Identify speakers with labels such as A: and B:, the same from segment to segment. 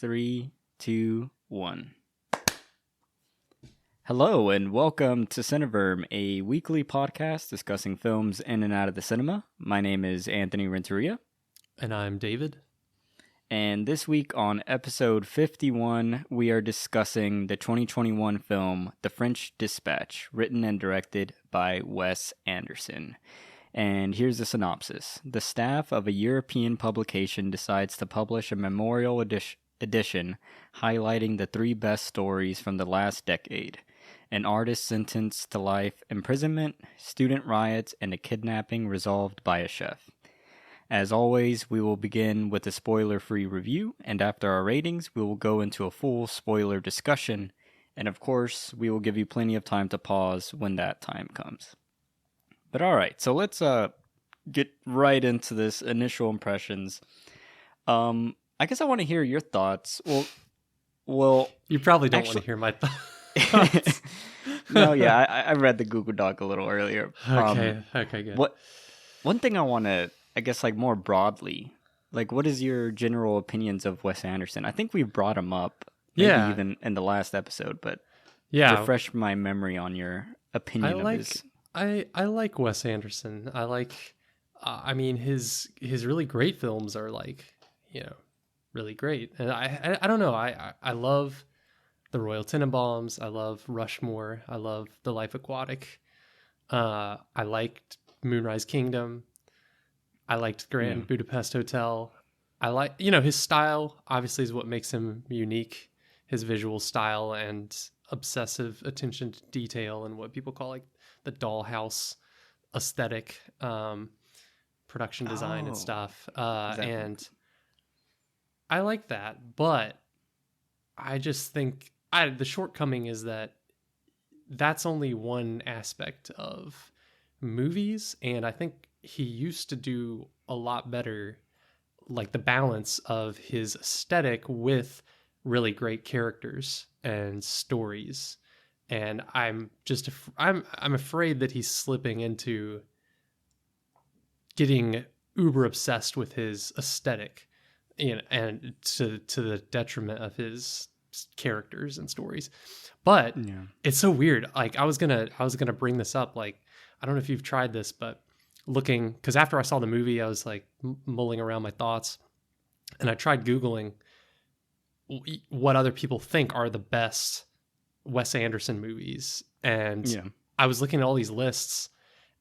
A: Three, two, one. Hello and welcome to Cineverm, a weekly podcast discussing films in and out of the cinema. My name is Anthony Renteria.
B: And I'm David.
A: And this week on episode 51, we are discussing the 2021 film The French Dispatch, written and directed by Wes Anderson. And here's the synopsis. The staff of a European publication decides to publish a memorial edition highlighting the three best stories from the last decade. An artist sentenced to life imprisonment, student riots, and a kidnapping resolved by a chef. As always, we will begin with a spoiler-free review, and after our ratings, we will go into a full spoiler discussion, and of course, we will give you plenty of time to pause when that time comes. But alright, so let's get right into this initial impressions. I guess I want to hear your thoughts. Well,
B: you probably don't want to hear my thoughts.
A: No, yeah, I read the Google Doc a little earlier.
B: Okay, good.
A: One thing I want to, I guess, like more broadly, like what is your general opinions of Wes Anderson? I think we brought him up, maybe even in the last episode, but refresh my memory on your opinion of his.
B: I like Wes Anderson. I like, his really great films are really great. And I don't know. I love The Royal Tenenbaums. I love Rushmore. I love The Life Aquatic. I liked Moonrise Kingdom. I liked Grand Budapest Hotel. I like, his style obviously is what makes him unique. His visual style and obsessive attention to detail and what people call like the dollhouse aesthetic, production design and stuff.
A: Exactly.
B: And I like that, but I just think the shortcoming is that that's only one aspect of movies, and I think he used to do a lot better, like the balance of his aesthetic with really great characters and stories. And I'm afraid that he's slipping into getting uber obsessed with his aesthetic, and to the detriment of his characters and stories. But it's so weird. Like I was gonna bring this up. Like I don't know if you've tried this, but looking, because after I saw the movie, I was like mulling around my thoughts, and I tried Googling what other people think are the best Wes Anderson movies, and I was looking at all these lists,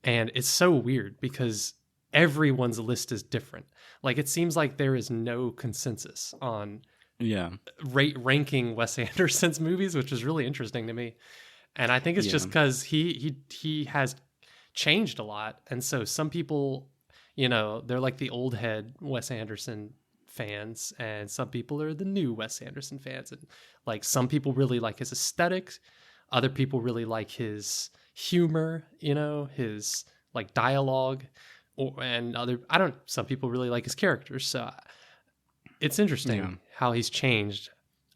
B: and it's so weird because everyone's list is different. Like it seems like there is no consensus on ranking Wes Anderson's movies, which is really interesting to me. And I think it's just because he has changed a lot, and so some people, they're like the old head Wes Anderson fans, and some people are the new Wes Anderson fans. And like some people really like his aesthetics, other people really like his humor, his like dialogue, some people really like his characters. So it's interesting how he's changed.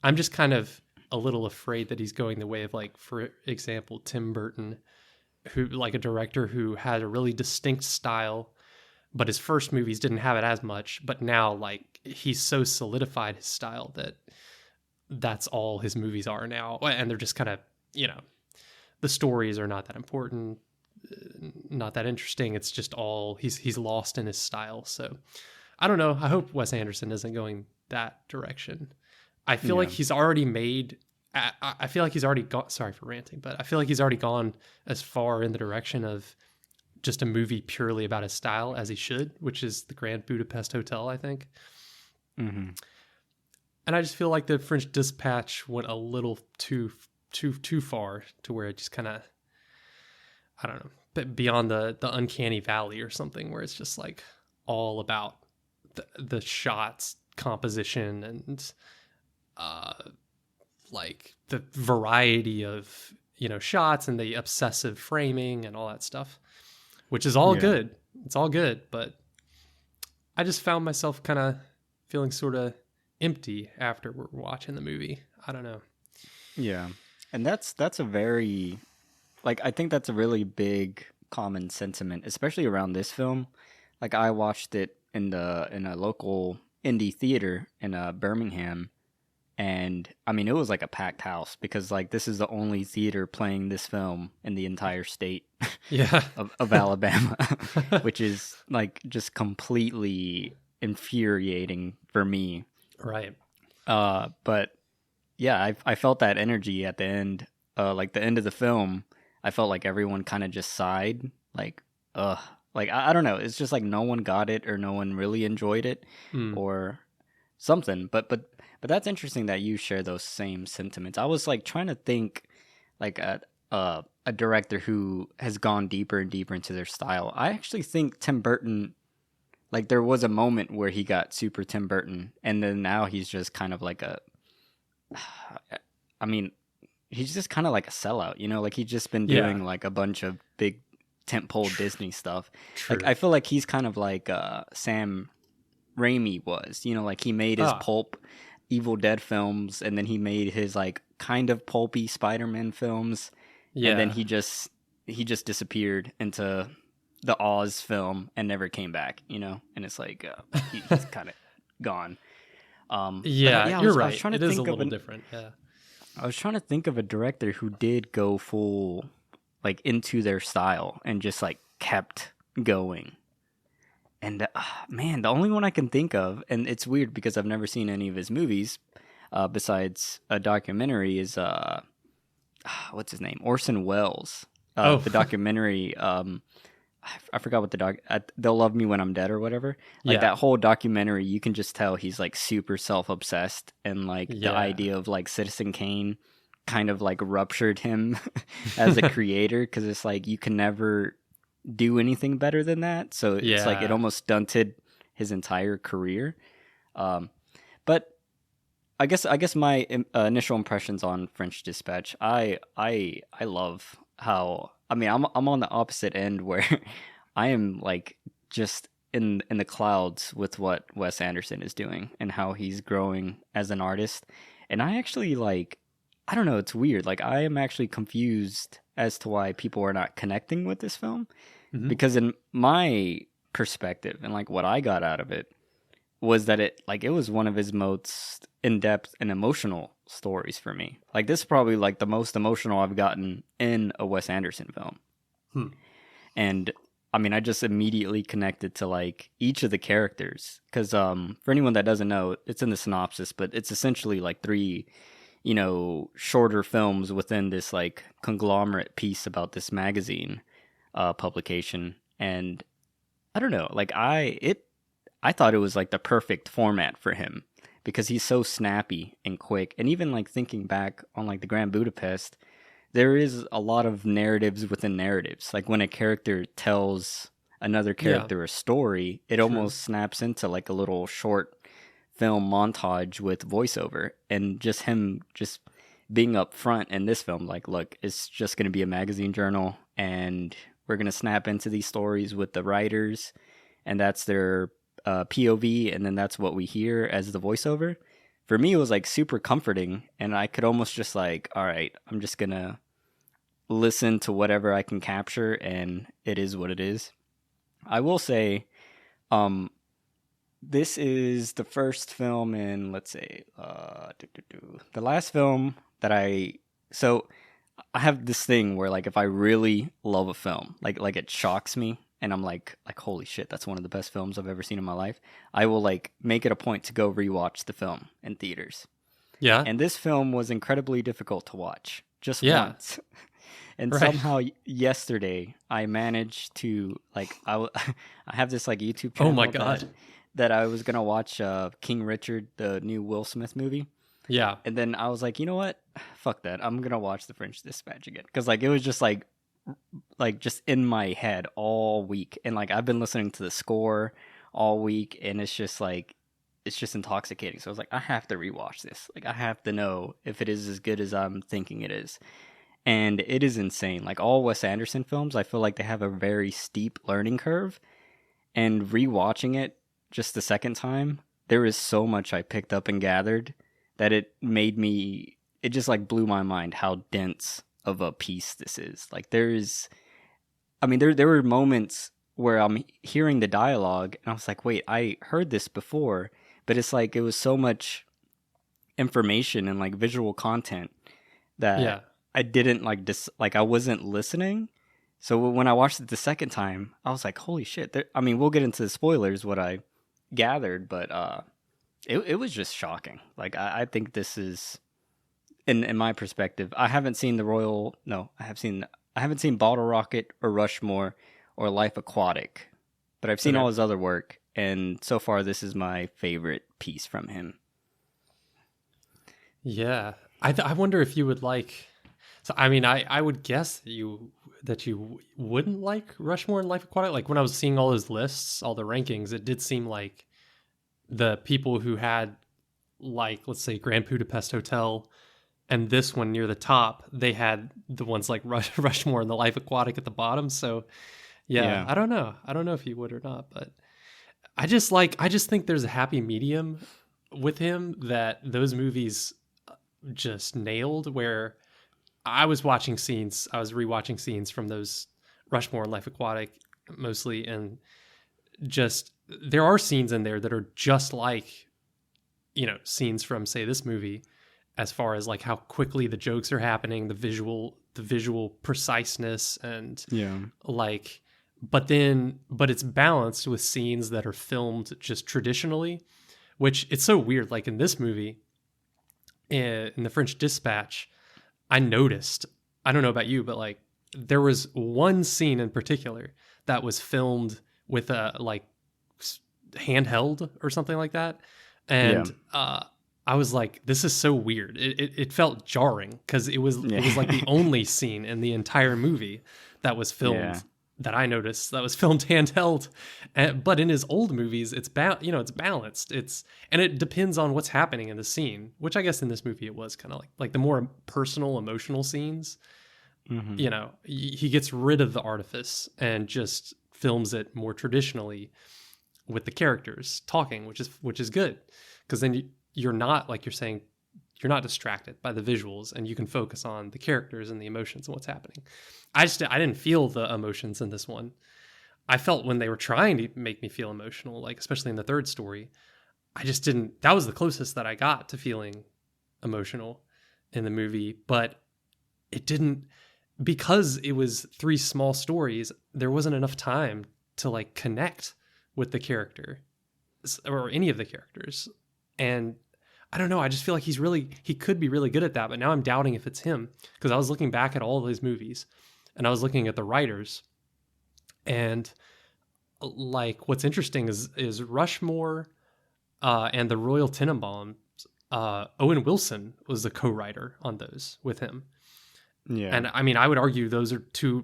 B: I'm just kind of a little afraid that he's going the way of, like, for example, Tim Burton, who, like, a director who had a really distinct style, but his first movies didn't have it as much. But now, like, he's so solidified his style that that's all his movies are now. And they're just kind of, the stories are not that important, not that interesting. It's just all, he's lost in his style. So I don't know. I hope Wes Anderson isn't going that direction. I feel like he's already made, I feel like he's already gone, sorry for ranting, but I feel like he's already gone as far in the direction of just a movie purely about his style as he should, which is the Grand Budapest Hotel, I think. Mm-hmm. And I just feel like the French Dispatch went a little too far to where it just kind of, I don't know, beyond the uncanny valley or something, where it's just like all about the shots, composition, and like the variety of shots and the obsessive framing and all that stuff, which is all good. It's all good, but I just found myself kind of feeling sort of empty after we're watching the movie. I don't know.
A: Yeah, and that's a very, like, I think that's a really big common sentiment, especially around this film. Like, I watched it in a local indie theater in Birmingham, And I mean, it was like a packed house because like this is the only theater playing this film in the entire state
B: Yeah.
A: of Alabama, which is like just completely infuriating for me.
B: Right.
A: But yeah, I felt that energy at the end, like the end of the film. I felt like everyone kind of just sighed, like, ugh. Like I don't know, it's just like no one got it or no one really enjoyed it, or something. But that's interesting that you share those same sentiments. I was like trying to think like a director who has gone deeper and deeper into their style. I actually think Tim Burton, like there was a moment where he got super Tim Burton, and then now he's just kind of like a, I mean, he's just kind of like a sellout, you know, like he's just been doing like a bunch of big tentpole Disney stuff.
B: True.
A: Like I feel like he's kind of like Sam Raimi was, you know, like he made his pulp Evil Dead films, and then he made his like kind of pulpy Spider-Man films, and then he just disappeared into the Oz film and never came back, you know, and it's like he's kind of gone.
B: You're right. It is a little different. Yeah,
A: I was trying to think of a director who did go full like into their style and just like kept going. And man, the only one I can think of, and it's weird because I've never seen any of his movies besides a documentary, is what's his name? Orson Welles. The documentary. I forgot what the They'll Love Me When I'm Dead or whatever. Like that whole documentary, you can just tell he's like super self-obsessed, and like the idea of like Citizen Kane kind of like ruptured him as a creator, because it's like you can never do anything better than that, so it's like it almost stunted his entire career. But I guess my initial impressions on French Dispatch, I love how, I mean, I'm on the opposite end where I am like just in the clouds with what Wes Anderson is doing and how he's growing as an artist. And I actually like, I don't know, it's weird. Like I am actually confused as to why people are not connecting with this film, because in my perspective and like what I got out of it was that it was one of his most in-depth and emotional stories for me. Like this is probably like the most emotional I've gotten in a Wes Anderson film. And I mean, I just immediately connected to like each of the characters, because for anyone that doesn't know, it's in the synopsis, but it's essentially like 3, you know, shorter films within this like conglomerate piece about this magazine publication. And I don't know, like I thought it was like the perfect format for him, because he's so snappy and quick. And even like thinking back on like the Grand Budapest, there is a lot of narratives within narratives. Like when a character tells another character a story, it almost snaps into like a little short film montage with voiceover, and just him just being up front in this film, like, look, it's just going to be a magazine journal, and we're going to snap into these stories with the writers, and that's their POV, and then that's what we hear as the voiceover. For me, it was like super comforting, and I could almost just like, all right, I'm just going to listen to whatever I can capture, and it is what it is. I will say, this is the first film in, let's say, the last film that I have this thing where like if I really love a film, like it shocks me, and I'm like holy shit, that's one of the best films I've ever seen in my life, I will like make it a point to go rewatch the film in theaters. Yeah. And this film was incredibly difficult to watch just once. And somehow yesterday I managed to like I have this like YouTube channel.
B: Oh my god.
A: That I was gonna watch King Richard, the new Will Smith movie. Yeah. And then I was like, you know what? Fuck that. I'm gonna watch The French Dispatch again, because like it was just like just in my head all week, and like I've been listening to the score all week, and it's just like it's just intoxicating. So I was like, I have to rewatch this. Like I have to know if it is as good as I'm thinking it is. And it is insane. Like all Wes Anderson films, I feel like they have a very steep learning curve. And rewatching it just the second time, there is so much I picked up and gathered that it just like blew my mind how dense of a piece this is. Like there were moments where I'm hearing the dialogue and I was like, wait, I heard this before, but it's like it was so much information and like visual content that I didn't like I wasn't listening. So when I watched it the second time, I was like, holy shit. I mean, we'll get into the spoilers, what I gathered, but it was just shocking. Like, I think this is, in my perspective, I haven't seen I haven't seen Bottle Rocket or Rushmore or Life Aquatic, but I've seen all his other work, and so far this is my favorite piece from him.
B: Yeah. I wonder if you would like... So, I mean, I would guess that you wouldn't like Rushmore and Life Aquatic. Like, when I was seeing all those lists, all the rankings, it did seem like the people who had, like, let's say Grand Budapest Hotel and this one near the top, they had the ones like Rushmore and the Life Aquatic at the bottom. So, yeah. I don't know. I don't know if you would or not, but I just think there's a happy medium with him that those movies just nailed, where I was rewatching scenes from those Rushmore and Life Aquatic mostly, and just there are scenes in there that are just like, you know, scenes from, say, this movie, as far as like how quickly the jokes are happening, the visual preciseness, and like, but it's balanced with scenes that are filmed just traditionally, which it's so weird. Like in this movie, in The French Dispatch, I noticed, I don't know about you, but like there was one scene in particular that was filmed with a like handheld or something like that. And I was like, this is so weird. It felt jarring because it was like the only scene in the entire movie that was filmed that I noticed that was filmed handheld. But in his old movies, it's balanced. And it depends on what's happening in the scene, which I guess in this movie it was kind of like the more personal, emotional scenes. Mm-hmm. You know, he gets rid of the artifice and just films it more traditionally with the characters talking, which is good, because then you're not, like you're saying, you're not distracted by the visuals, and you can focus on the characters and the emotions and what's happening. I didn't feel the emotions in this one. I felt when they were trying to make me feel emotional, like especially in the third story, I just didn't. That was the closest that I got to feeling emotional in the movie, but it didn't, because it was 3 small stories. There wasn't enough time to like connect with the character or any of the characters. And I don't know, I just feel like he could be really good at that, but now I'm doubting if it's him, because I was looking back at all of these movies and I was looking at the writers, and like what's interesting is Rushmore and the Royal Tenenbaums, Owen Wilson was the co-writer on those with him. Yeah. And I mean, I would argue those are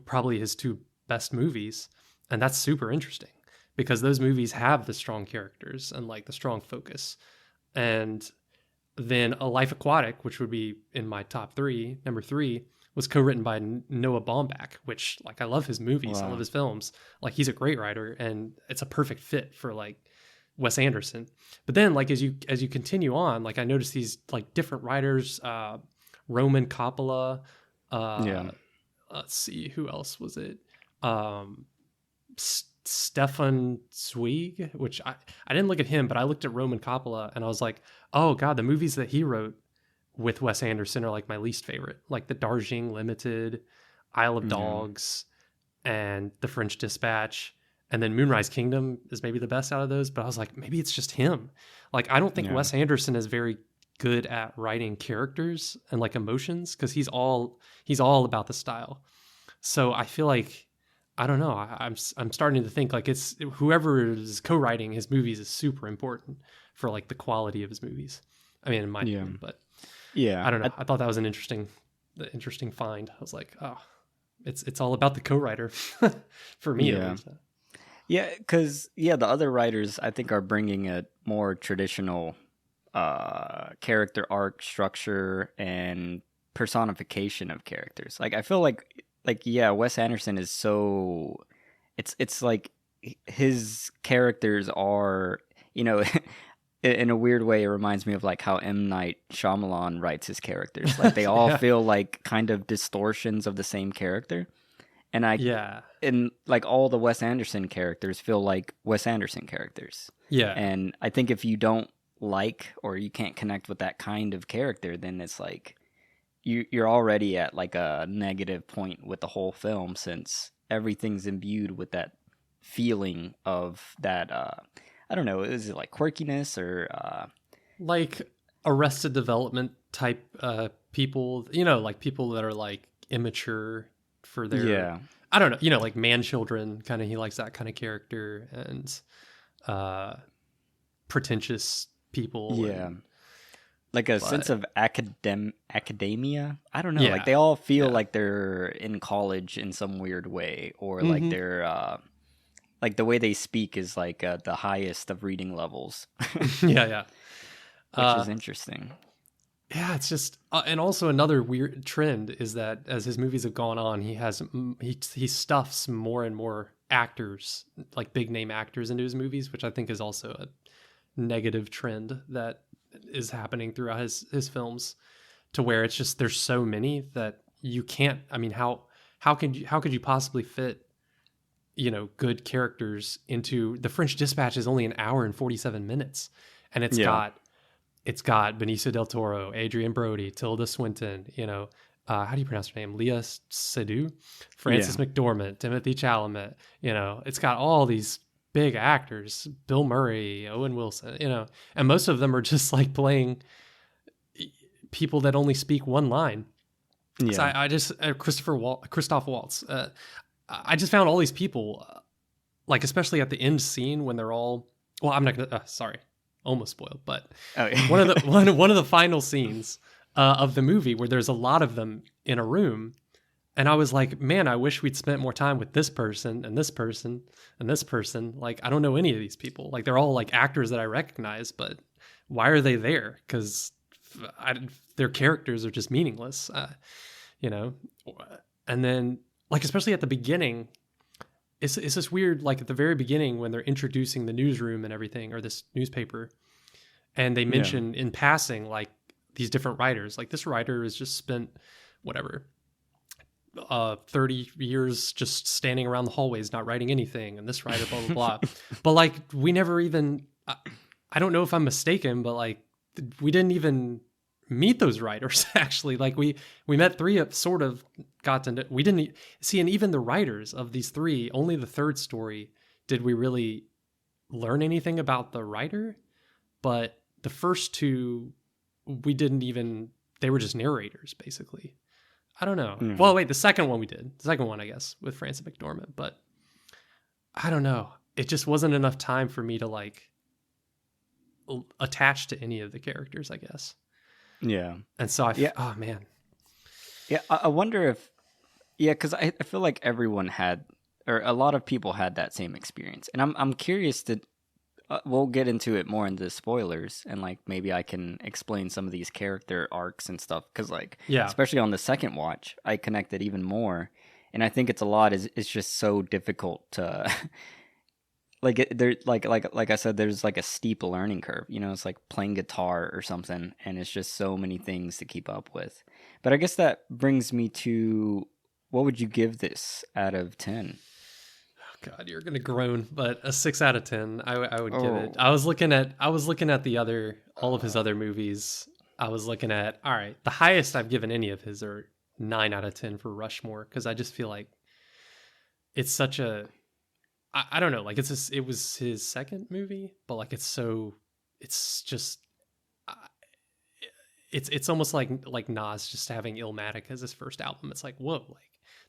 B: probably his 2 best movies, and that's super interesting because those movies have the strong characters and like the strong focus. And then A Life Aquatic, which would be in my top 3, number 3, was co-written by Noah Baumbach, which, like, I love his movies. Wow. I love his films. Like, he's a great writer, and it's a perfect fit for, like, Wes Anderson. But then, like, as you continue on, like, I noticed these, like, different writers, Roman Coppola, let's see, who else was it? Stefan Zweig, which I didn't look at him, but I looked at Roman Coppola and I was like, oh God, the movies that he wrote with Wes Anderson are like my least favorite, like the Darjeeling Limited, Isle of Dogs, and The French Dispatch. And then Moonrise Kingdom is maybe the best out of those, but I was like, maybe it's just him. Like, I don't think Wes Anderson is very good at writing characters and like emotions, because he's all about the style. So I feel like, I don't know, I'm starting to think like it's whoever is co-writing his movies is super important for like the quality of his movies. I mean, in my opinion, but I don't know. I thought that was an interesting find. I was like, oh, it's all about the co-writer for me.
A: Yeah. Yeah, because the other writers I think are bringing a more traditional character arc structure and personification of characters. Like, I feel like Wes Anderson is so, it's like his characters are, you know, in a weird way, it reminds me of like how M. Night Shyamalan writes his characters. Like, they all feel like kind of distortions of the same character. And and like all the Wes Anderson characters feel like Wes Anderson characters. Yeah. And I think if you don't like or you can't connect with that kind of character, then it's like you're already at like a negative point with the whole film, since everything's imbued with that feeling of that I don't know, is it like quirkiness or
B: like Arrested Development type people, like people that are like immature for their,
A: yeah.
B: I don't know, like man children kind of, he likes that kind of character, and pretentious people.
A: Yeah. Like a sense of academia. I don't know.
B: Yeah.
A: Like they all feel like they're in college in some weird way, or like they're like the way they speak is like the highest of reading levels.
B: Yeah.
A: Which is interesting.
B: Yeah, it's just, and also another weird trend is that as his movies have gone on, he stuffs more and more actors, like big name actors, into his movies, which I think is also a negative trend that is happening throughout his films, to where it's just there's so many that you can't. I mean, how could you possibly fit good characters into The French Dispatch? Is only an hour and 47 minutes, and it's got Benicio del Toro, Adrian Brody, Tilda Swinton, how do you pronounce her name? Leah Seydoux, Frances McDormand, Timothy Chalamet. It's got all these big actors, Bill Murray, Owen Wilson, and most of them are just like playing people that only speak one line. Yeah. So I just, Christoph Waltz, I just found all these people, like especially at the end scene when they're all, well, I'm not gonna, sorry, almost spoiled, but one of the final scenes of the movie where there's a lot of them in a room, and I was like, man, I wish we'd spent more time with this person and this person and this person. Like, I don't know any of these people. Like, they're all like actors that I recognize, but why are they there? Because their characters are just meaningless, And then, like, especially at the beginning, it's this weird, like at the very beginning when they're introducing the newsroom and everything, or this newspaper, and they mention in passing, like, these different writers. Like, this writer has just spent, whatever, 30 years just standing around the hallways not writing anything, and this writer blah blah blah. But like, we never even, I don't know if I'm mistaken, but like, we didn't even meet those writers actually. Like, we met three of sort of got to know, we didn't see, and even the writers of these three, only the third story did we really learn anything about the writer. But the first two, we didn't even, they were just narrators basically. I don't know. Well, wait, the second one we did. The second one, I guess, with Frances McDormand. But I don't know. It just wasn't enough time for me to, like, attach to any of the characters, I guess.
A: Yeah.
B: And so oh, man.
A: Yeah, I wonder if, because I feel like everyone had, or a lot of people had that same experience. And I'm curious to, we'll get into it more in the spoilers, and like maybe I can explain some of these character arcs and stuff, because like, especially on the second watch, I connected even more, and I think it's just so difficult to like like I said, there's like a steep learning curve. It's like playing guitar or something, and it's just so many things to keep up with. But I guess that brings me to, what would you give this out of 10?
B: God, you're gonna groan, but a 6 out of 10. I would give it. I was looking at all of his other movies. I was looking at, all right, the highest I've given any of his are 9 out of 10 for Rushmore, because I just feel like it's such a, I don't know, like it was his second movie, but like it's almost like Nas just having Illmatic as his first album. It's like, whoa, like,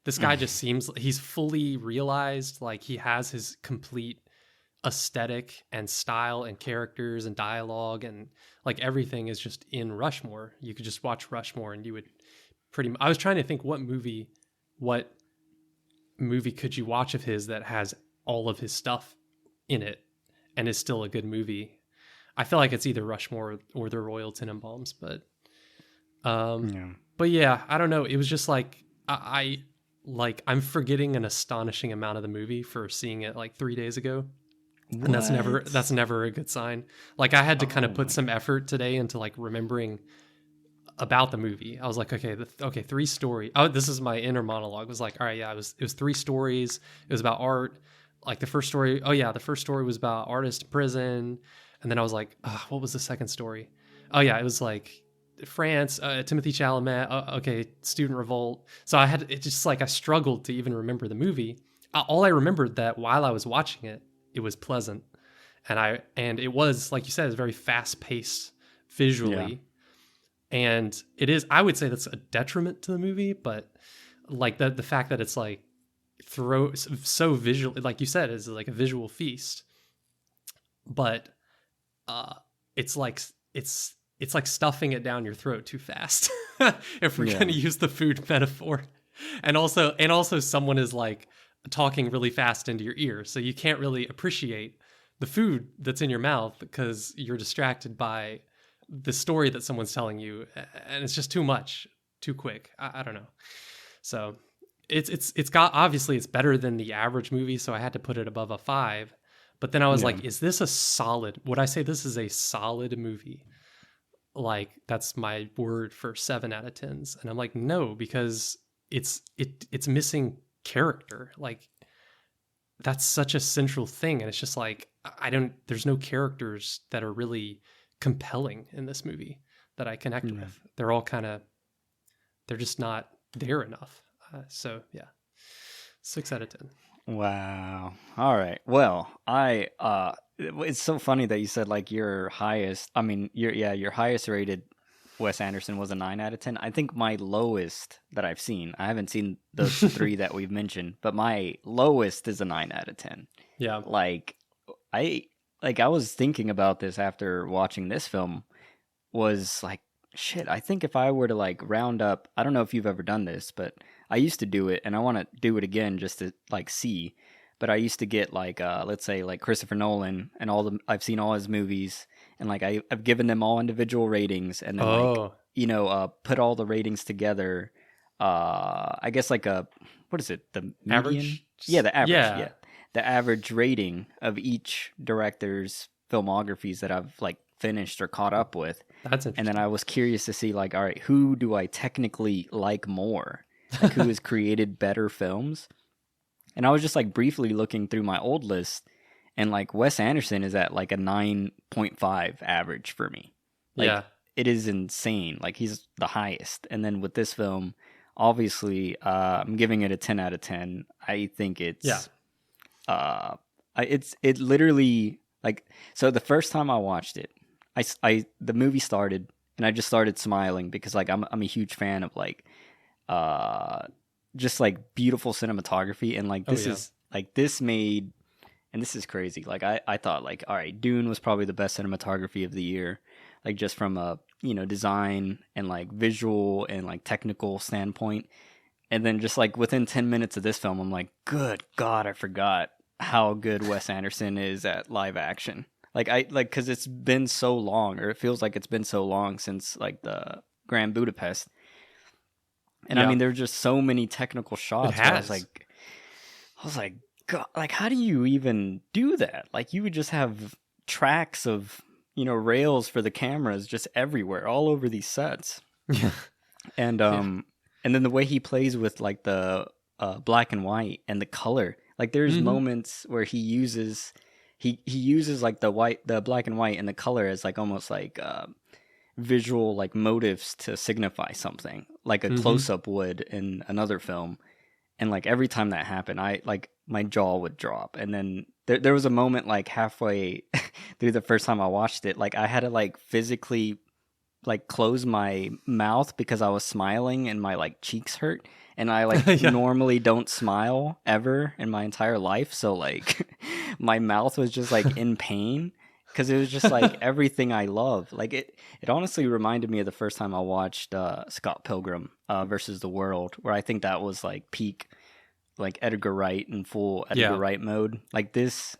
B: this guy just seems like he's fully realized, like he has his complete aesthetic and style and characters and dialogue, and like everything is just in Rushmore. You could just watch Rushmore and you would I was trying to think what movie could you watch of his that has all of his stuff in it and is still a good movie. I feel like it's either Rushmore or the Royal Tenenbaums, but yeah, I don't know. It was just like, I'm forgetting an astonishing amount of the movie for seeing it like 3 days ago. What? And that's never a good sign. Like, I had to kind of put some effort today into like remembering about the movie. I was like, okay, 3 stories. Oh, this is my inner monologue. It was like, all right, yeah, it was 3 stories. It was about art. Like the first story was about artist in prison. And then I was like, what was the second story? Oh yeah, it was like France, Timothy Chalamet. Okay, student revolt. So it just like I struggled to even remember the movie. All I remembered that while I was watching it, it was pleasant, and it was, like you said, it's very fast paced visually, and it is. I would say that's a detriment to the movie, but like the fact that it's like so visual, like you said, is like a visual feast, but it's like it's like stuffing it down your throat too fast. If we're going to use the food metaphor, and also someone is like talking really fast into your ear, so you can't really appreciate the food that's in your mouth because you're distracted by the story that someone's telling you, and it's just too much, too quick. I don't know. So it's got, obviously it's better than the average movie, so I had to put it above a 5. But then I was like, is this a solid? Would I say this is a solid movie? Like, that's my word for 7 out of 10s. And I'm like, no, because it's missing character. Like, that's such a central thing, and it's just like there's no characters that are really compelling in this movie that I connect with. They're all they're just not there enough. So yeah, 6 out of 10.
A: Wow. All right. Well, it's so funny that you said like your highest rated Wes Anderson was a 9 out of 10. I think my lowest that I've seen, I haven't seen the 3 that we've mentioned, but my lowest is a 9 out of 10.
B: Yeah.
A: I was thinking about this after watching this film, was like, shit, I think if I were to like round up, I don't know if you've ever done this, but I used to do it and I want to do it again just to like see. But I used to get like, let's say like Christopher Nolan and I've seen all his movies, and like I've given them all individual ratings, and then put all the ratings together. I guess like what is it? The median?
B: Average?
A: Yeah, the average. Yeah. The average rating of each director's filmographies that I've like finished or caught up with.
B: That's interesting.
A: And then I was curious to see like, all right, who do I technically like more? Like, who has created better films? And I was just like briefly looking through my old list, and like Wes Anderson is at like a 9.5 average for me. Like, it is insane. Like, he's the highest. And then with this film, obviously, I'm giving it a 10 out of 10. I think it's it literally, like, so the first time I watched it, the movie started and I just started smiling because like I'm a huge fan of like just like beautiful cinematography, and like this made, and this is crazy. Like I thought like, all right, Dune was probably the best cinematography of the year, like just from a design and like visual and like technical standpoint. And then just like within 10 minutes of this film, I'm like, good God, I forgot how good Wes Anderson is at live action. Because it's been so long, or it feels like it's been so long since like the Grand Budapest. And I mean, there were just so many technical shots. Where I was like, God, like, how do you even do that? Like, you would just have tracks of, rails for the cameras just everywhere, all over these sets. And then the way he plays with like the black and white and the color, like there's moments where he uses like the black and white and the color as like almost like visual like motifs to signify something, like a close-up would in another film. And like every time that happened, I like my jaw would drop. And then there was a moment like halfway through the first time I watched it, like I had to like physically like close my mouth because I was smiling and my like cheeks hurt, and I like normally don't smile ever in my entire life, so like my mouth was just like in pain because it was just like everything I love. Like it honestly reminded me of the first time I watched Scott Pilgrim versus the World, where I think that was like peak like Edgar Wright in full Edgar Wright mode. Like this,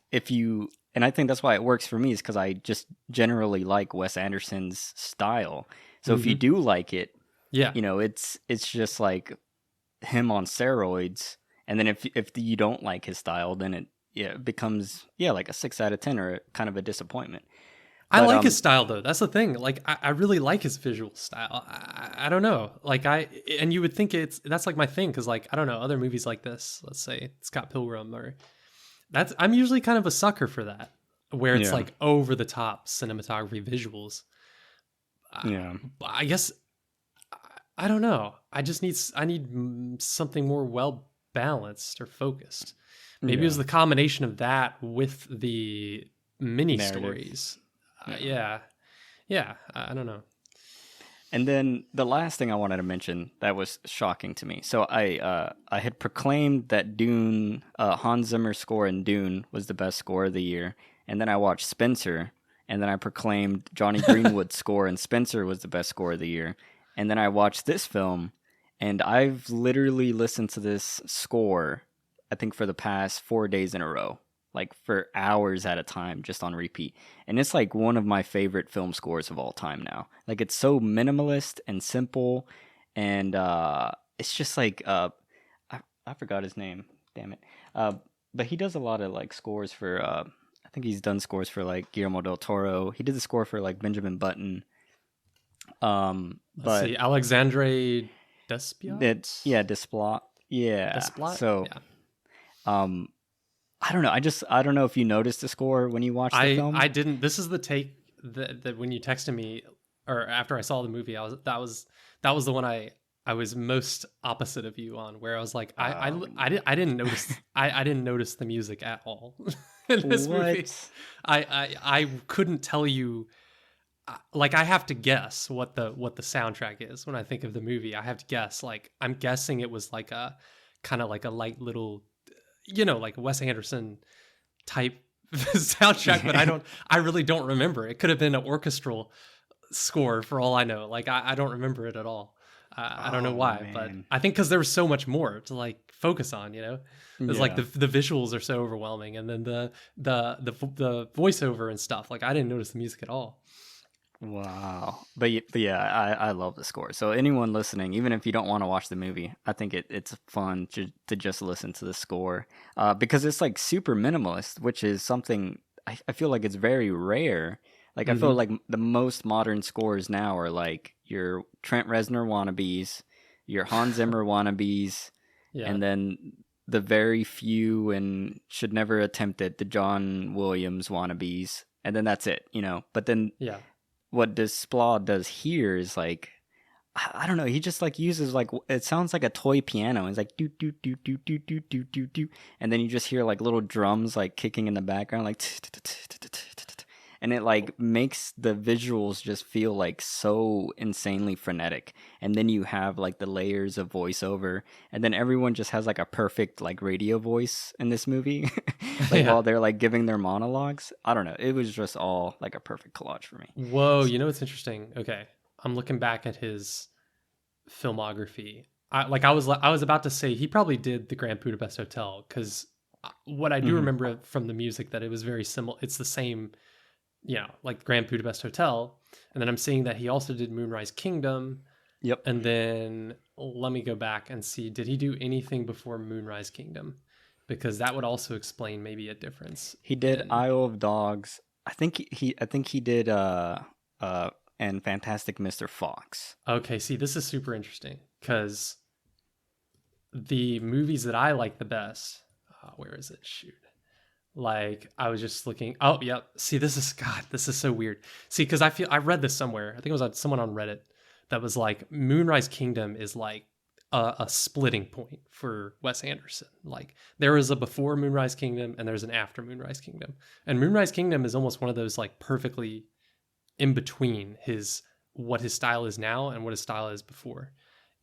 A: and I think that's why it works for me, is because I just generally like Wes Anderson's style. So if you do like it, it's just like him on steroids. And then if you don't like his style, then it becomes like a 6 out of 10 or kind of a disappointment.
B: I like his style though. That's the thing. Like I really like his visual style. I don't know. Like and you would think that's like my thing, because like I don't know, other movies like this, let's say Scott Pilgrim, I'm usually kind of a sucker for that. where it's like over the top cinematography visuals. I guess I don't know. I need something more well balanced or focused. Maybe it was the combination of that with the mini stories. I don't know.
A: And then the last thing I wanted to mention that was shocking to me. So I had proclaimed that Dune, Hans Zimmer's score in Dune was the best score of the year, and then I watched Spencer, and then I proclaimed Johnny Greenwood's score in Spencer was the best score of the year. And then I watched this film, and I've literally listened to this score, I think, for the past 4 days in a row, like for hours at a time, just on repeat. And it's like one of my favorite film scores of all time now. Like, it's so minimalist and simple, and it's just like, I forgot his name, damn it. But he does a lot of like scores for, I think he's done scores for like Guillermo del Toro. He did the score for like Benjamin Button.
B: Let's see, Alexandre Desplat?
A: Desplat. Yeah.
B: Desplat?
A: So, I don't know. I don't know if you noticed the score when you watched the film.
B: I didn't. This is the take that when you texted me, or after I saw the movie, that was the one I was most opposite of you on, where I was like, I didn't notice I didn't notice the music at all in this movie. I couldn't tell you. Like, I have to guess what the soundtrack is when I think of the movie. I have to guess. Like, I'm guessing it was like a kind of like a light little, like Wes Anderson type soundtrack, but I really don't remember. It could have been an orchestral score for all I know. Like, I don't remember it at all. I don't know why, man. But I think because there was so much more to like focus on, It's like the visuals are so overwhelming, and then the voiceover and stuff. Like, I didn't notice the music at all.
A: Wow. But yeah, I love the score. So anyone listening, even if you don't want to watch the movie, I think it's fun to just listen to the score, because it's like super minimalist, which is something I feel like it's very rare. Like, I feel like the most modern scores now are like your Trent Reznor wannabes, your Hans Zimmer wannabes, and then the very few and should never attempt it, the John Williams wannabes, and then that's it, But then what Desplat does here is like, I don't know, he just like uses like, it sounds like a toy piano. It's like do do do do do do do do do, and then you just hear like little drums like kicking in the background, like, and it like makes the visuals just feel like so insanely frenetic. And then you have like the layers of voiceover, and then everyone just has like a perfect like radio voice in this movie, like while they're like giving their monologues. I don't know, it was just all like a perfect collage for me.
B: Whoa, what's interesting? Okay, I'm looking back at his filmography. I was about to say he probably did the Grand Budapest Hotel, because what I do remember from the music, that it was very similar. It's the same, like Grand Budapest Hotel. And then I'm seeing that he also did Moonrise Kingdom.
A: Yep.
B: And then let me go back and see, did he do anything before Moonrise Kingdom? Because that would also explain maybe a difference.
A: He did Isle of Dogs. I think he did and Fantastic Mr. Fox.
B: Okay, see, this is super interesting, because the movies that I like the best, where is it? Shoot. Like, I was just looking. Oh, yep. See, this is so weird. See, because I read this somewhere. I think it was on someone on Reddit that was like, Moonrise Kingdom is like a splitting point for Wes Anderson. Like, there is a before Moonrise Kingdom and there's an after Moonrise Kingdom. And Moonrise Kingdom is almost one of those like perfectly in between what his style is now and what his style is before.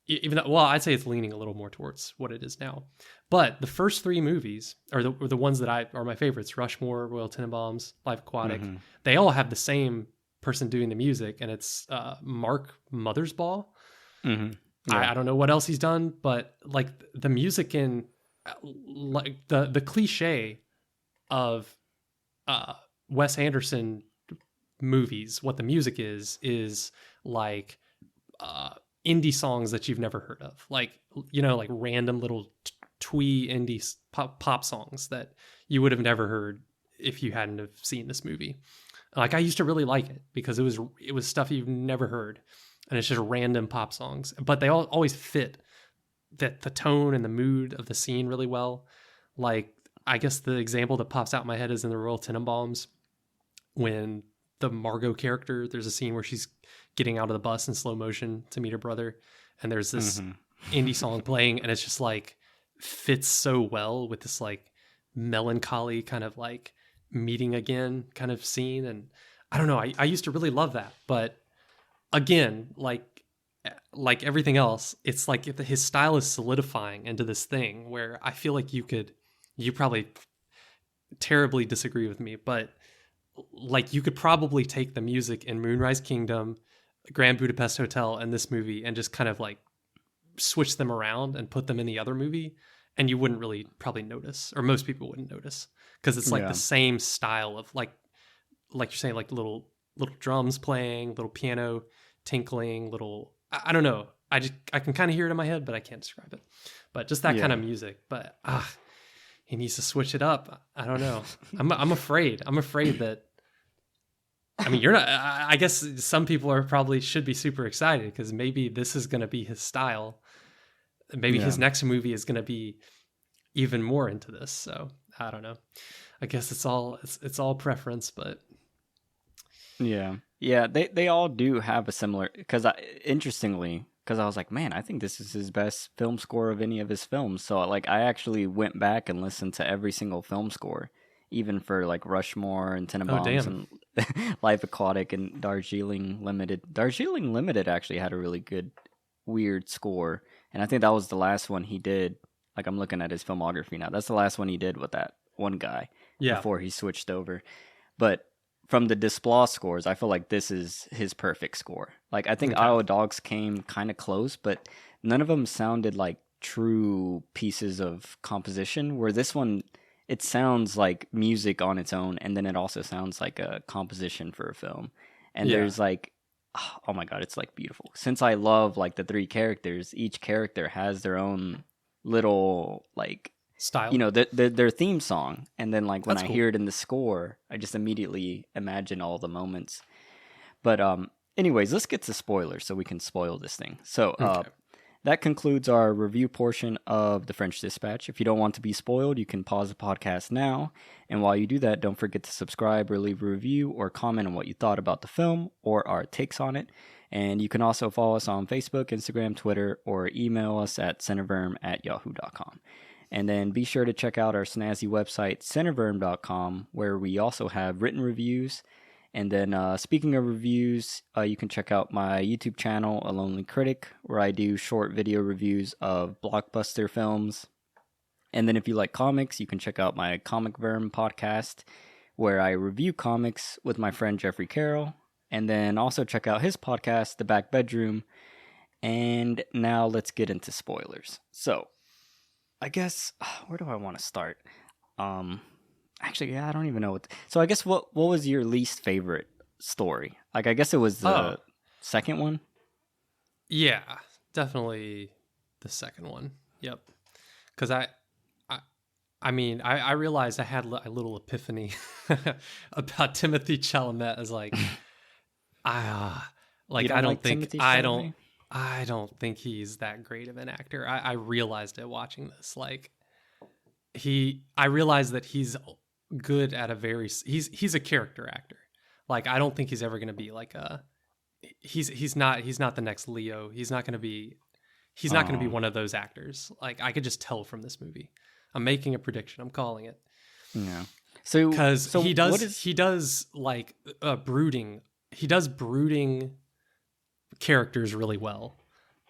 B: Even though, well, I'd say it's leaning a little more towards what it is now. But the first three movies are the ones that are my favorites: Rushmore, Royal Tenenbaums, Life Aquatic. They all have the same person doing the music, and it's Mark Mothersbaugh. I don't know what else he's done, but like the music in like the cliche of Wes Anderson movies, what the music is like indie songs that you've never heard of, like like random little twee indie pop songs that you would have never heard if you hadn't have seen this movie. Like, I used to really like it because it was stuff you've never heard, and it's just random pop songs, but they always fit the tone and the mood of the scene really well. Like, I guess the example that pops out in my head is in the Royal Tenenbaums, when the Margot character, there's a scene where she's getting out of the bus in slow motion to meet her brother, and there's this indie song playing, and it's just like fits so well with this like melancholy kind of like meeting again kind of scene. And I don't know, I used to really love that, but again, like everything else, it's like if his style is solidifying into this thing where I feel like you probably terribly disagree with me, but like you could probably take the music in Moonrise Kingdom, Grand Budapest Hotel, and this movie and just kind of like switch them around and put them in the other movie, and you wouldn't really probably notice, or most people wouldn't notice, because it's like the same style of like you're saying, like little drums playing, little piano tinkling, little, I don't know, I can kind of hear it in my head, but I can't describe it. But just that kind of music. But he needs to switch it up. I don't know. I'm afraid that, I mean, you're not, I guess some people are probably should be super excited because maybe this is going to be his style. Maybe his next movie is going to be even more into this. So I don't know. I guess it's all preference, but
A: yeah, they all do have a similar, interestingly, because I was like, man, I think this is his best film score of any of his films. So like I actually went back and listened to every single film score, even for like Rushmore and Tenenbaums and Life Aquatic and Darjeeling Limited. Darjeeling Limited actually had a really good, weird score, and I think that was the last one he did. Like I'm looking at his filmography now. That's the last one he did with that one guy before he switched over. But from the Desplat scores, I feel like this is his perfect score. Like I think Isle of Dogs came kind of close, but none of them sounded like true pieces of composition, where this one, it sounds like music on its own, and then it also sounds like a composition for a film. And there's like, oh my God, it's like beautiful. Since I love like the three characters, each character has their own little like
B: style,
A: you know, their theme song. And then like when I hear it in the score, I just immediately imagine all the moments. But anyways, let's get to spoilers so we can spoil this thing. So that concludes our review portion of The French Dispatch. If you don't want to be spoiled, you can pause the podcast now. And while you do that, don't forget to subscribe or leave a review or comment on what you thought about the film or our takes on it. And you can also follow us on Facebook, Instagram, Twitter, or email us at cineverm@yahoo.com. And then be sure to check out our snazzy website, cineverm.com, where we also have written reviews. And then speaking of reviews, you can check out my YouTube channel, A Lonely Critic, where I do short video reviews of blockbuster films. And then if you like comics, you can check out my Comic Verm podcast, where I review comics with my friend Jeffrey Carroll. And then also check out his podcast, The Back Bedroom. And now let's get into spoilers. So, I guess, where do I want to start? Actually, I don't even know so I guess what was your least favorite story? Like, I guess it was the second one?
B: Yeah, definitely the second one. Yep. Because I mean, I realized I had a little epiphany about Timothy Chalamet as like, I don't think he's that great of an actor. I realized it watching this. Like I realized that he's good at he's a character actor. Like I don't think he's ever going to be like he's not the next Leo. He's not going to be one of those actors. Like I could just tell from this movie. I'm making a prediction. I'm calling it.
A: Yeah.
B: Because he does like brooding. He does brooding characters really well.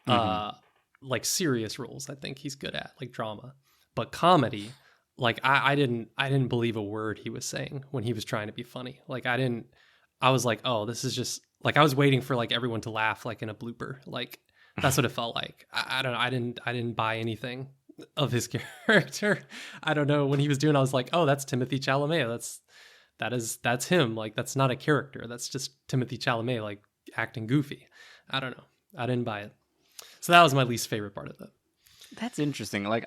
B: Like serious roles, I think he's good at, like drama. But comedy, like I didn't believe a word he was saying when he was trying to be funny. Like I was like, oh, this is just like I was waiting for like everyone to laugh like in a blooper. Like that's what it felt like. I don't know. I didn't buy anything of his character. I don't know, when he was doing, I was like, oh, that's Timothy Chalamet. That's him. Like that's not a character. That's just Timothy Chalamet like acting goofy. I don't know. I didn't buy it. So that was my least favorite part of it.
A: That's interesting. Like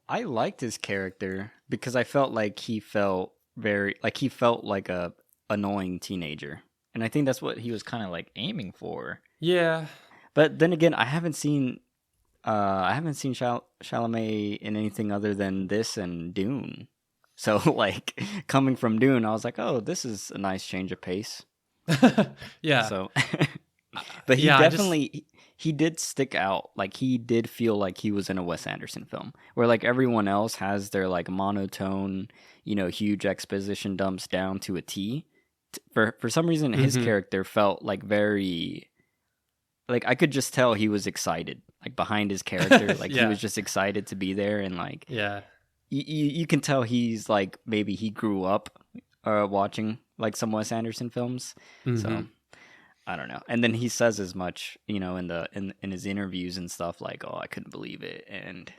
A: I liked his character because I felt like he felt like a annoying teenager. And I think that's what he was kind of like aiming for.
B: Yeah.
A: But then again, I haven't seen Chalamet in anything other than this and Dune. So like coming from Dune, I was like, oh, this is a nice change of pace.
B: Yeah.
A: So, but he
B: Yeah,
A: definitely he did stick out. Like he did feel like he was in a Wes Anderson film, where like everyone else has their like monotone, huge exposition dumps down to a T. For some reason, his character felt like very, like I could just tell he was excited, like behind his character, like he was just excited to be there, and like you can tell he's like maybe he grew up watching like some Wes Anderson films, so. I don't know. And then he says as much, in his interviews and stuff, like, "Oh, I couldn't believe it," and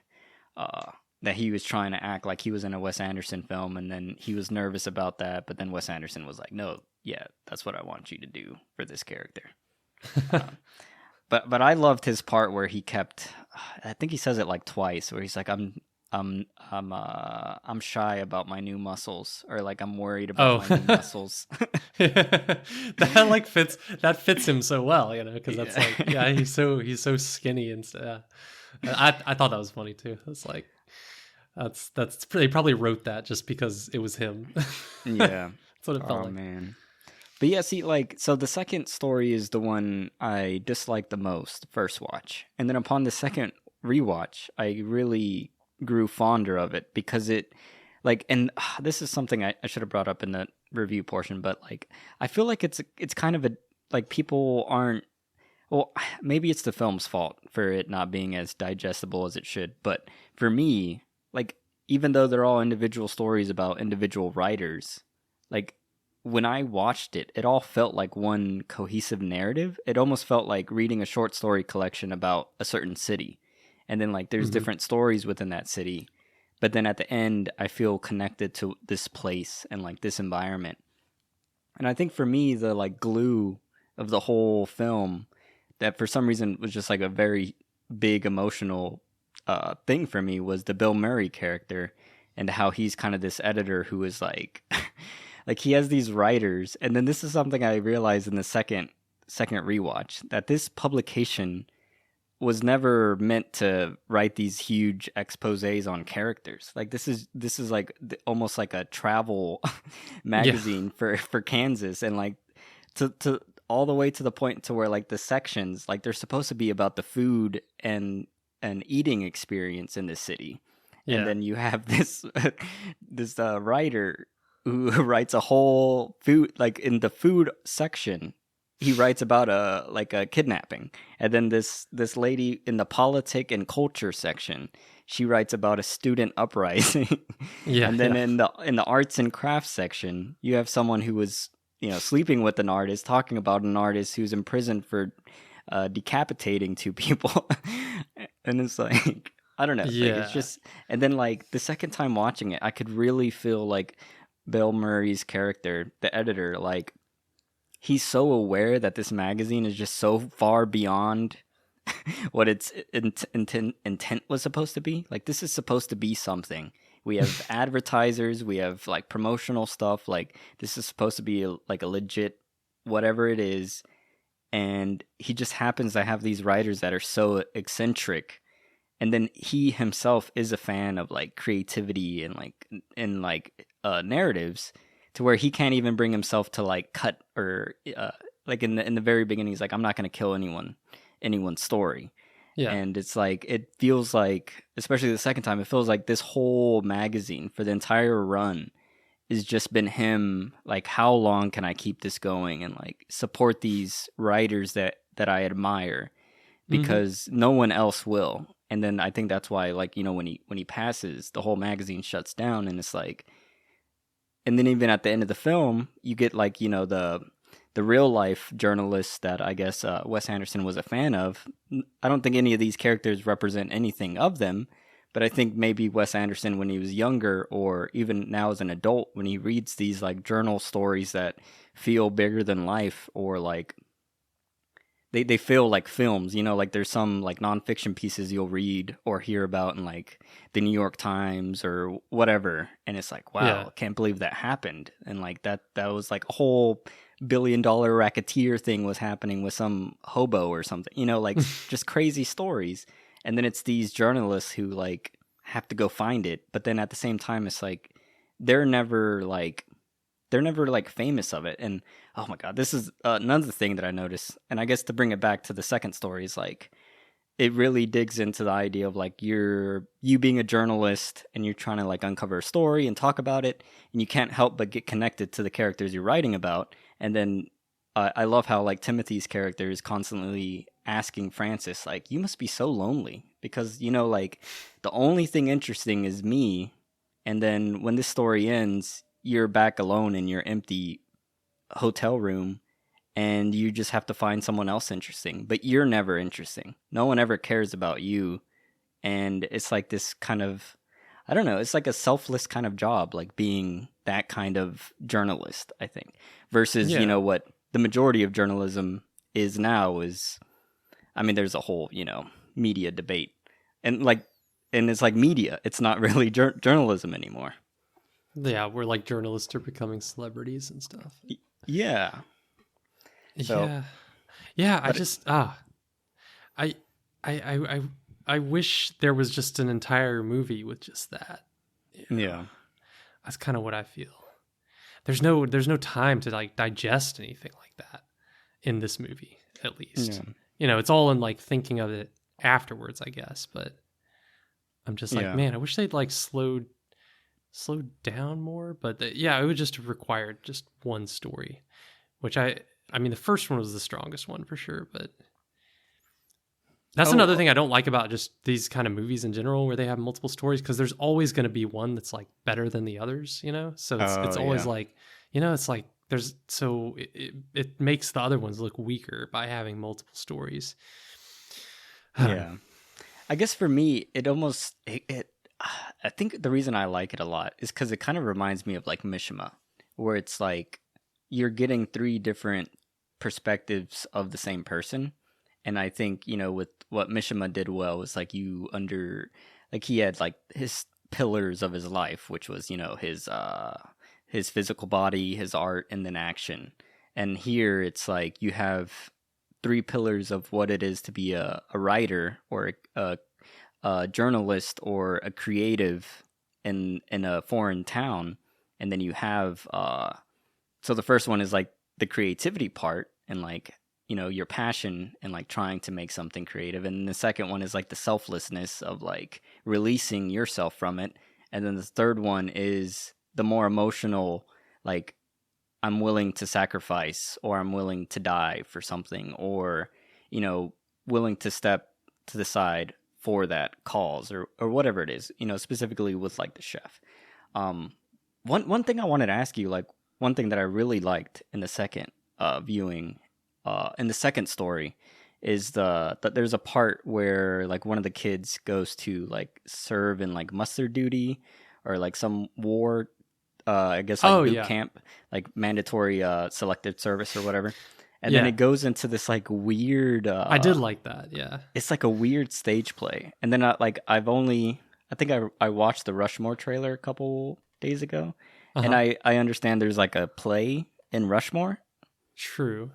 A: that he was trying to act like he was in a Wes Anderson film, and then he was nervous about that. But then Wes Anderson was like, "No, yeah, that's what I want you to do for this character." But I loved his part where he kept. I think he says it like twice, where he's like, I'm shy about my new muscles, or like I'm worried about my new muscles."
B: That fits him so well, because that's like, he's so skinny and stuff. I thought that was funny too. It's like that's they probably wrote that just because it was him.
A: Yeah,
B: that's what it felt like.
A: Oh man. But yeah, see, like, so the second story is the one I disliked the most first watch, and then upon the second rewatch, I really grew fonder of it because it, like, and this is something I should have brought up in the review portion, but like, I feel like it's kind of a, like, people aren't, well, maybe it's the film's fault for it not being as digestible as it should, but for me, like, even though they're all individual stories about individual writers, like, when I watched it, it all felt like one cohesive narrative. It almost felt like reading a short story collection about a certain city. And then like there's different stories within that city. But then at the end, I feel connected to this place and like this environment. And I think for me, the like glue of the whole film that for some reason was just like a very big emotional thing for me was the Bill Murray character and how he's kind of this editor who is like... like he has these writers, and then this is something I realized in the second rewatch, that this publication was never meant to write these huge exposés on characters. Like this is like almost like a travel magazine for Kansas, and like to all the way to the point to where like the sections, like they're supposed to be about the food and eating experience in the city. Yeah. And then you have this writer who writes a whole food, like in the food section, he writes about a kidnapping. And then this lady in the politic and culture section, she writes about a student uprising. And then in the arts and crafts section, you have someone who was, sleeping with an artist, talking about an artist who's imprisoned for decapitating two people. And it's like, I don't know. Like, it's just, and then like the second time watching it, I could really feel like Bill Murray's character, the editor, like he's so aware that this magazine is just so far beyond what its intent was supposed to be. Like this is supposed to be something. We have advertisers, we have like promotional stuff. Like this is supposed to be like a legit whatever it is. And he just happens to have these writers that are so eccentric. And then he himself is a fan of like creativity and like narratives, to where he can't even bring himself to like cut or like in the very beginning, he's like, I'm not going to kill anyone's story. Yeah. And it's like, it feels like, especially the second time, it feels like this whole magazine for the entire run has just been him. Like, how long can I keep this going and like support these writers that I admire, because no one else will. And then I think that's why, like, when he passes, the whole magazine shuts down, and it's like, and then even at the end of the film, you get like, the real life journalists that I guess Wes Anderson was a fan of. I don't think any of these characters represent anything of them, but I think maybe Wes Anderson, when he was younger, or even now as an adult, when he reads these like journal stories that feel bigger than life, or like they feel like films, like there's some like nonfiction pieces you'll read or hear about in like the New York Times or whatever, and it's like, wow, I can't believe that happened. And like that was like a whole $1 billion racketeer thing was happening with some hobo or something, like just crazy stories. And then it's these journalists who like have to go find it, but then at the same time, it's like they're never like famous of it. And oh my god, this is another thing that I noticed. And I guess to bring it back to the second story is like it really digs into the idea of like you being a journalist and you're trying to like uncover a story and talk about it, and you can't help but get connected to the characters you're writing about. And then I love how like Timothy's character is constantly asking Francis like, you must be so lonely because like the only thing interesting is me, and then when this story ends you're back alone in your empty hotel room and you just have to find someone else interesting, but you're never interesting. No one ever cares about you. And it's like this kind of, I don't know, it's like a selfless kind of job, like being that kind of journalist, I think, versus, what the majority of journalism is now is, I mean, there's a whole, media debate and it's like media. It's not really journalism anymore.
B: Yeah. Where like journalists are becoming celebrities and stuff.
A: Yeah. So,
B: yeah. I wish there was just an entire movie with just that.
A: Yeah,
B: that's kind of what I feel. There's no time to like digest anything like that in this movie, at least. Yeah. It's all in like thinking of it afterwards, I guess. But I'm just like, man, I wish they'd like slowed down more. But it would just have required just one story, which I mean, the first one was the strongest one for sure, but that's another thing I don't like about just these kind of movies in general, where they have multiple stories, because there's always going to be one that's like better than the others, So it's always like, it's like it makes the other ones look weaker by having multiple stories.
A: Yeah, I guess for me, it almost I think the reason I like it a lot is because it kind of reminds me of like Mishima, where it's like you're getting 3 different perspectives of the same person. And I think, with what Mishima did well was like he had like his pillars of his life, which was, his physical body, his art, and then action. And here it's like you have 3 pillars of what it is to be a writer or a journalist or a creative in a foreign town. And then you have, so the first one is like the creativity part and like, your passion and like trying to make something creative. And the second one is like the selflessness of like releasing yourself from it. And then the third one is the more emotional, like I'm willing to sacrifice or I'm willing to die for something, or, willing to step to the side for that cause or whatever it is, specifically with like the chef. One thing I wanted to ask you, like one thing that I really liked in the second viewing, in the second story, is that there's a part where like one of the kids goes to like serve in like muster duty or like some war, I guess like boot camp, like mandatory selective service or whatever. And then it goes into this like weird.
B: I did like that. Yeah,
A: it's like a weird stage play. And then I think I watched the Rushmore trailer a couple days ago, and I understand there's like a play in Rushmore.
B: True.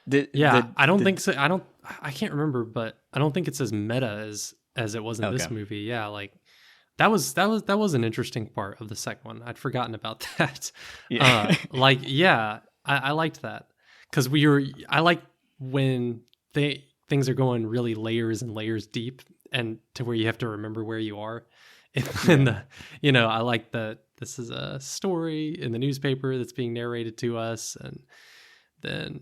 B: I don't think so. I can't remember, but I don't think it's as meta as it was in this movie. Yeah, like that was an interesting part of the second one. I'd forgotten about that. Yeah. I liked that because I like when things are going really layers and layers deep, and to where you have to remember where you are. I like that this is a story in the newspaper that's being narrated to us, and then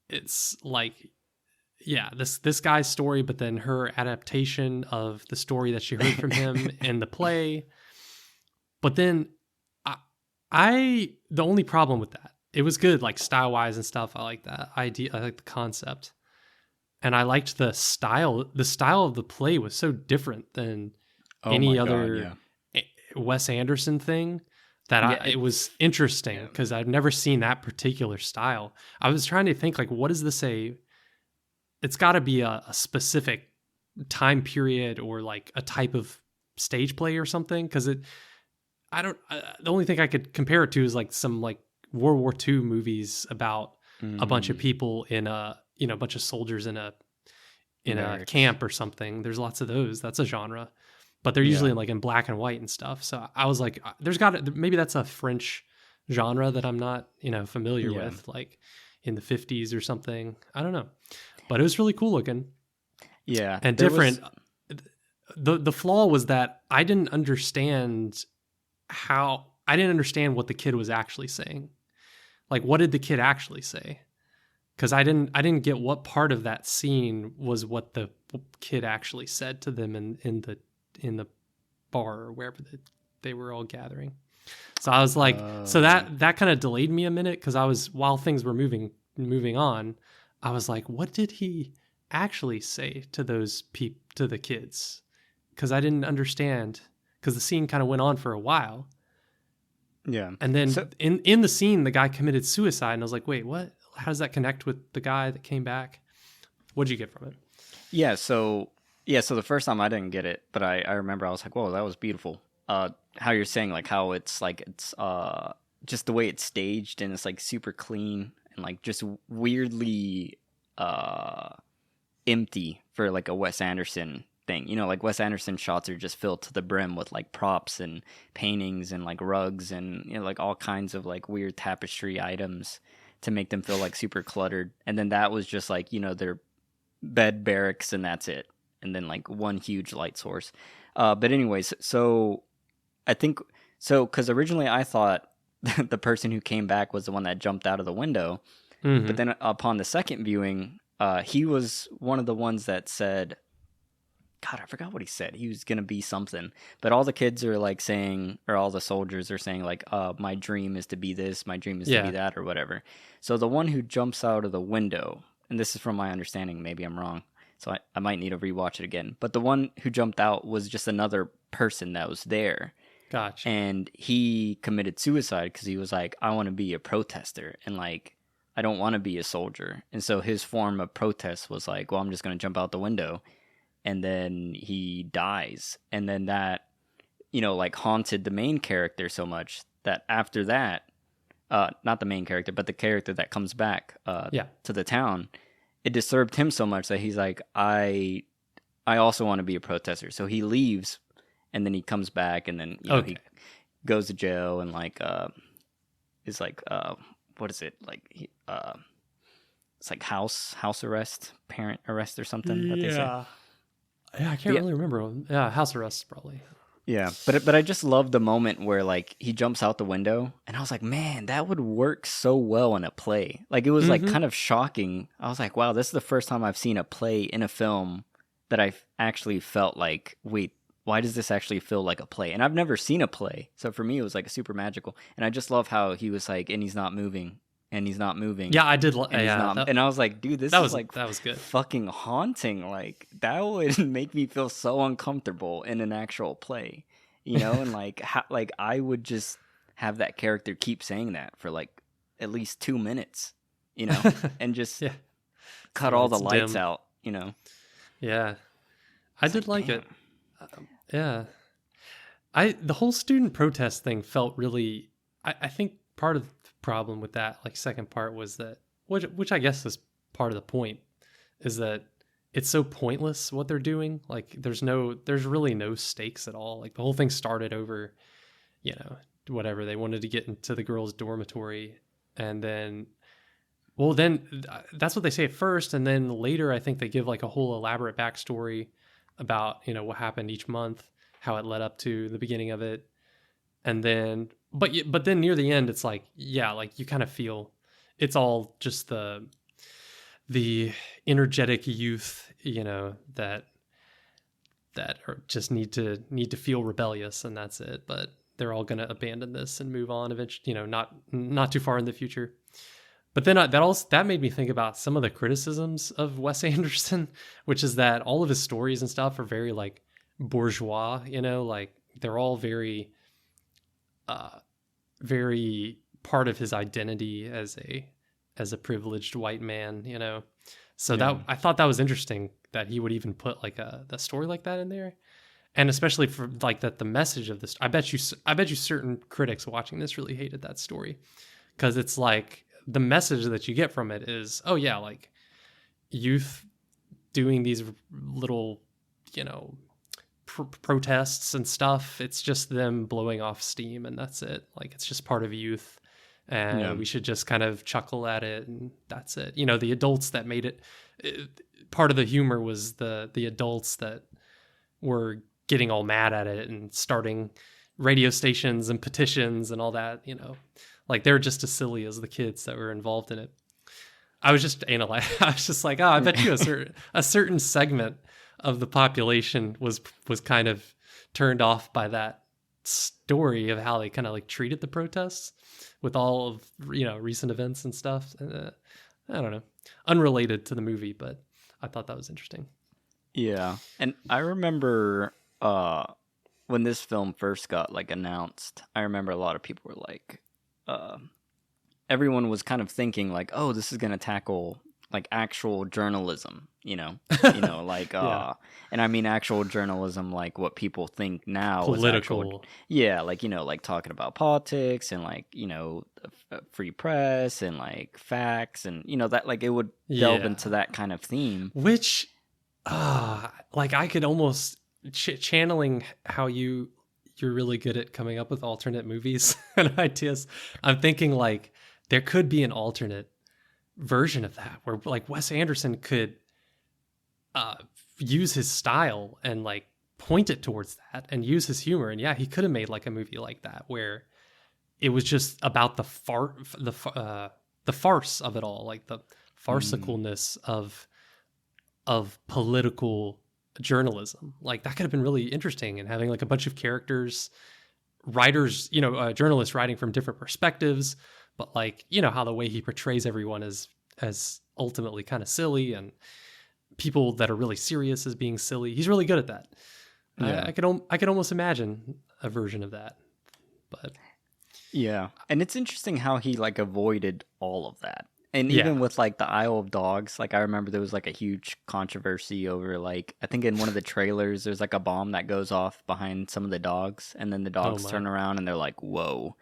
B: it's like, this guy's story, but then her adaptation of the story that she heard from him in the play. But then the only problem with that, it was good, like style wise and stuff. I like that idea. I like the concept, and I liked the style. The style of the play was so different than any other Wes Anderson thing. It was interesting because I've never seen that particular style. I was trying to think, like, what is this it's got to be a specific time period or like a type of stage play or something. Because the only thing I could compare it to is like some like World War II movies about a bunch of people in a bunch of soldiers in a camp or something. There's lots of those. That's a genre. but they're usually in black and white and stuff. So I was like, maybe that's a French genre that I'm not, familiar with, like in the 50s or something. I don't know, but it was really cool looking.
A: Yeah.
B: And different. The flaw was that I didn't understand what the kid was actually saying. Like, what did the kid actually say? Because I didn't get what part of that scene was what the kid actually said to them in the bar or wherever they were all gathering. So I was like, so that kind of delayed me a minute, because while things were moving on, I was like, what did he actually say to to the kids? Because I didn't understand, because the scene kind of went on for a while.
A: Yeah.
B: And then in the scene, the guy committed suicide, and I was like, wait, what? How does that connect with the guy that came back? What did you get from it?
A: Yeah, so the first time I didn't get it, but I remember I was like, whoa, that was beautiful. How you're saying, like, how it's just the way it's staged, and it's like super clean and like just weirdly empty for like a Wes Anderson thing. Like Wes Anderson shots are just filled to the brim with like props and paintings and like rugs and like all kinds of like weird tapestry items to make them feel like super cluttered. And then that was just like, their bed, barracks, and that's it. And then like one huge light source. But anyways, so I think because originally I thought the person who came back was the one that jumped out of the window. Mm-hmm. But then upon the second viewing, he was one of the ones that said, God, I forgot what he said. He was going to be something. But all the kids are like saying, or all the soldiers are saying like, my dream is to be this, my dream is to be that, or whatever. So the one who jumps out of the window, and this is from my understanding, maybe I'm wrong, so I might need to rewatch it again. But the one who jumped out was just another person that was there.
B: Gotcha.
A: And he committed suicide because he was like, I want to be a protester, and like, I don't want to be a soldier. And so his form of protest was like, well, I'm just going to jump out the window. And then he dies. And then that, like haunted the main character so much that after that, not the main character, but the character that comes back to the town, it disturbed him so much that he's like, I also want to be a protester. So he leaves, and then he comes back, and then he goes to jail, and like is like what is it, like it's like house arrest, parent arrest or something that they say.
B: Yeah, I can't really remember. Yeah, house arrest probably.
A: Yeah, but I just love the moment where like he jumps out the window, and I was like, man, that would work so well in a play. Like it was like kind of shocking. I was like, wow, this is the first time I've seen a play in a film that I actually felt like, wait, why does this actually feel like a play? And I've never seen a play, so for me it was like super magical. And I just love how he was like, and he's not moving. And he's not moving.
B: Yeah, I did.
A: And I was like, dude, that was
B: good.
A: Fucking haunting. Like that would make me feel so uncomfortable in an actual play, And like, I would just have that character keep saying that for like at least 2 minutes, and just cut all the lights out,
B: Yeah, I did like it. Yeah, the whole student protest thing felt really. I think part of problem with that second part was that which I guess is part of the point, is that it's so pointless what they're doing. Like there's really no stakes at all. Like the whole thing started over whatever, they wanted to get into the girls' dormitory, and then that's what they say at first, and then later I think they give like a whole elaborate backstory about what happened each month, how it led up to the beginning of it. And then but then near the end, it's like, like you kind of feel it's all just the energetic youth, that just need to feel rebellious, and that's it. But they're all going to abandon this and move on eventually, not too far in the future. But then that made me think about some of the criticisms of Wes Anderson, which is that all of his stories and stuff are very like bourgeois, like they're all very very part of his identity as a privileged white man, So that I thought that was interesting that he would even put like a story like that in there, and especially for like that the message of this. I bet you certain critics watching this really hated that story, because it's like the message that you get from it is, oh yeah, like youth doing these little protests and stuff. It's just them blowing off steam, and that's it. Like, it's just part of youth, and we should just kind of chuckle at it, and that's it. You know, the adults that made it, part of the humor was the adults that were getting all mad at it and starting radio stations and petitions and all that, you know. Like, they're just as silly as the kids that were involved in it. I was just analyzing. I was just like, oh, I bet you a certain segment of the population was kind of turned off by that story of how they kind of like treated the protests with all of, you know, recent events and stuff. I don't know, unrelated to the movie, but I thought that was interesting.
A: Yeah, and I remember when this film first got like announced. I remember a lot of people were like, everyone was kind of thinking like, oh, this is gonna tackle like actual journalism, you know, like, and I mean actual journalism, like what people think now,
B: political,
A: is actual, yeah, like, you know, like talking about politics and like, you know, free press and like facts and, you know, that like it would delve into that kind of theme,
B: which, like I could almost channeling how you're really good at coming up with alternate movies and ideas. I'm thinking like there could be an alternate version of that where like Wes Anderson could use his style and like point it towards that and use his humor, and he could have made like a movie like that where it was just about the farce of it all, like the farcicalness of political journalism. Like that could have been really interesting, and having like a bunch of characters, writers, you know, journalists writing from different perspectives, but like, you know, how the way he portrays everyone as ultimately kind of silly, and people that are really serious as being silly. He's really good at that. I could almost imagine a version of that. But
A: yeah, and it's interesting how he like avoided all of that. And even with like the Isle of Dogs, like I remember there was like a huge controversy over like, I think in one of the trailers there's like a bomb that goes off behind some of the dogs, and then the dogs turn around and they're like, whoa.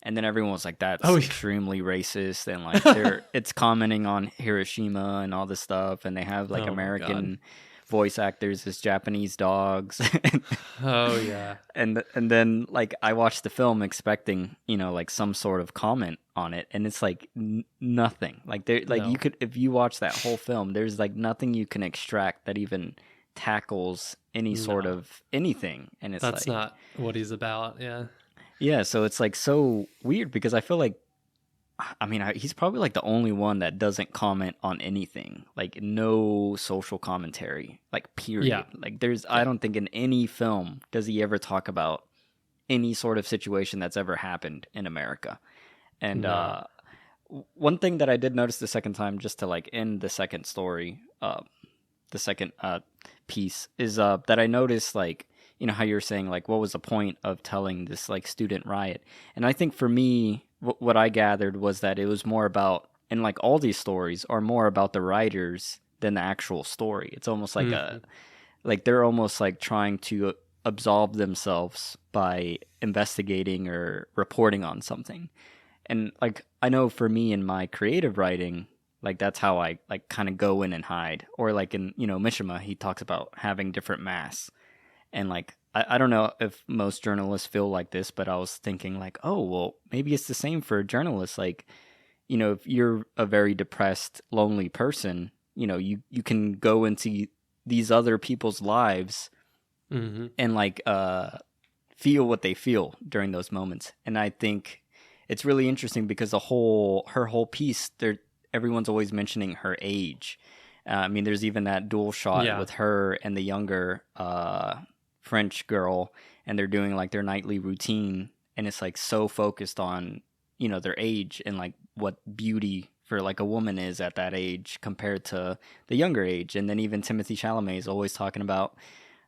A: And then everyone was like, that's extremely racist, and like it's commenting on Hiroshima and all this stuff, and they have like American voice actors as Japanese dogs. And then like I watched the film expecting, you know, like some sort of comment on it, and it's like nothing. Like there, like you could, if you watch that whole film, there's like nothing you can extract that even tackles any sort of anything. And it's
B: that's not what he's about.
A: Yeah, so it's like so weird because I feel like, I mean, he's probably like the only one that doesn't comment on anything, like no social commentary, like period.
B: Yeah.
A: Like I don't think in any film does he ever talk about any sort of situation that's ever happened in America. And one thing that I did notice the second time, just to like end the second story, the second piece, is that I noticed like, you know, how you're saying like, what was the point of telling this like student riot? And I think for me, what I gathered was that it was more about, and like all these stories are more about the writers than the actual story. It's almost like like they're almost like trying to absolve themselves by investigating or reporting on something. And like, I know for me in my creative writing, like that's how I like kind of go in and hide. Or like in, you know, Mishima, he talks about having different masks. And like, I don't know if most journalists feel like this, but I was thinking like, oh, well, maybe it's the same for journalists. Like, you know, if you're a very depressed, lonely person, you know, you can go into these other people's lives and like feel what they feel during those moments. And I think it's really interesting because her whole piece, everyone's always mentioning her age. I mean, there's even that dual shot with her and the younger French girl, and they're doing like their nightly routine, and it's like so focused on, you know, their age and like what beauty for like a woman is at that age compared to the younger age. And then even Timothée Chalamet is always talking about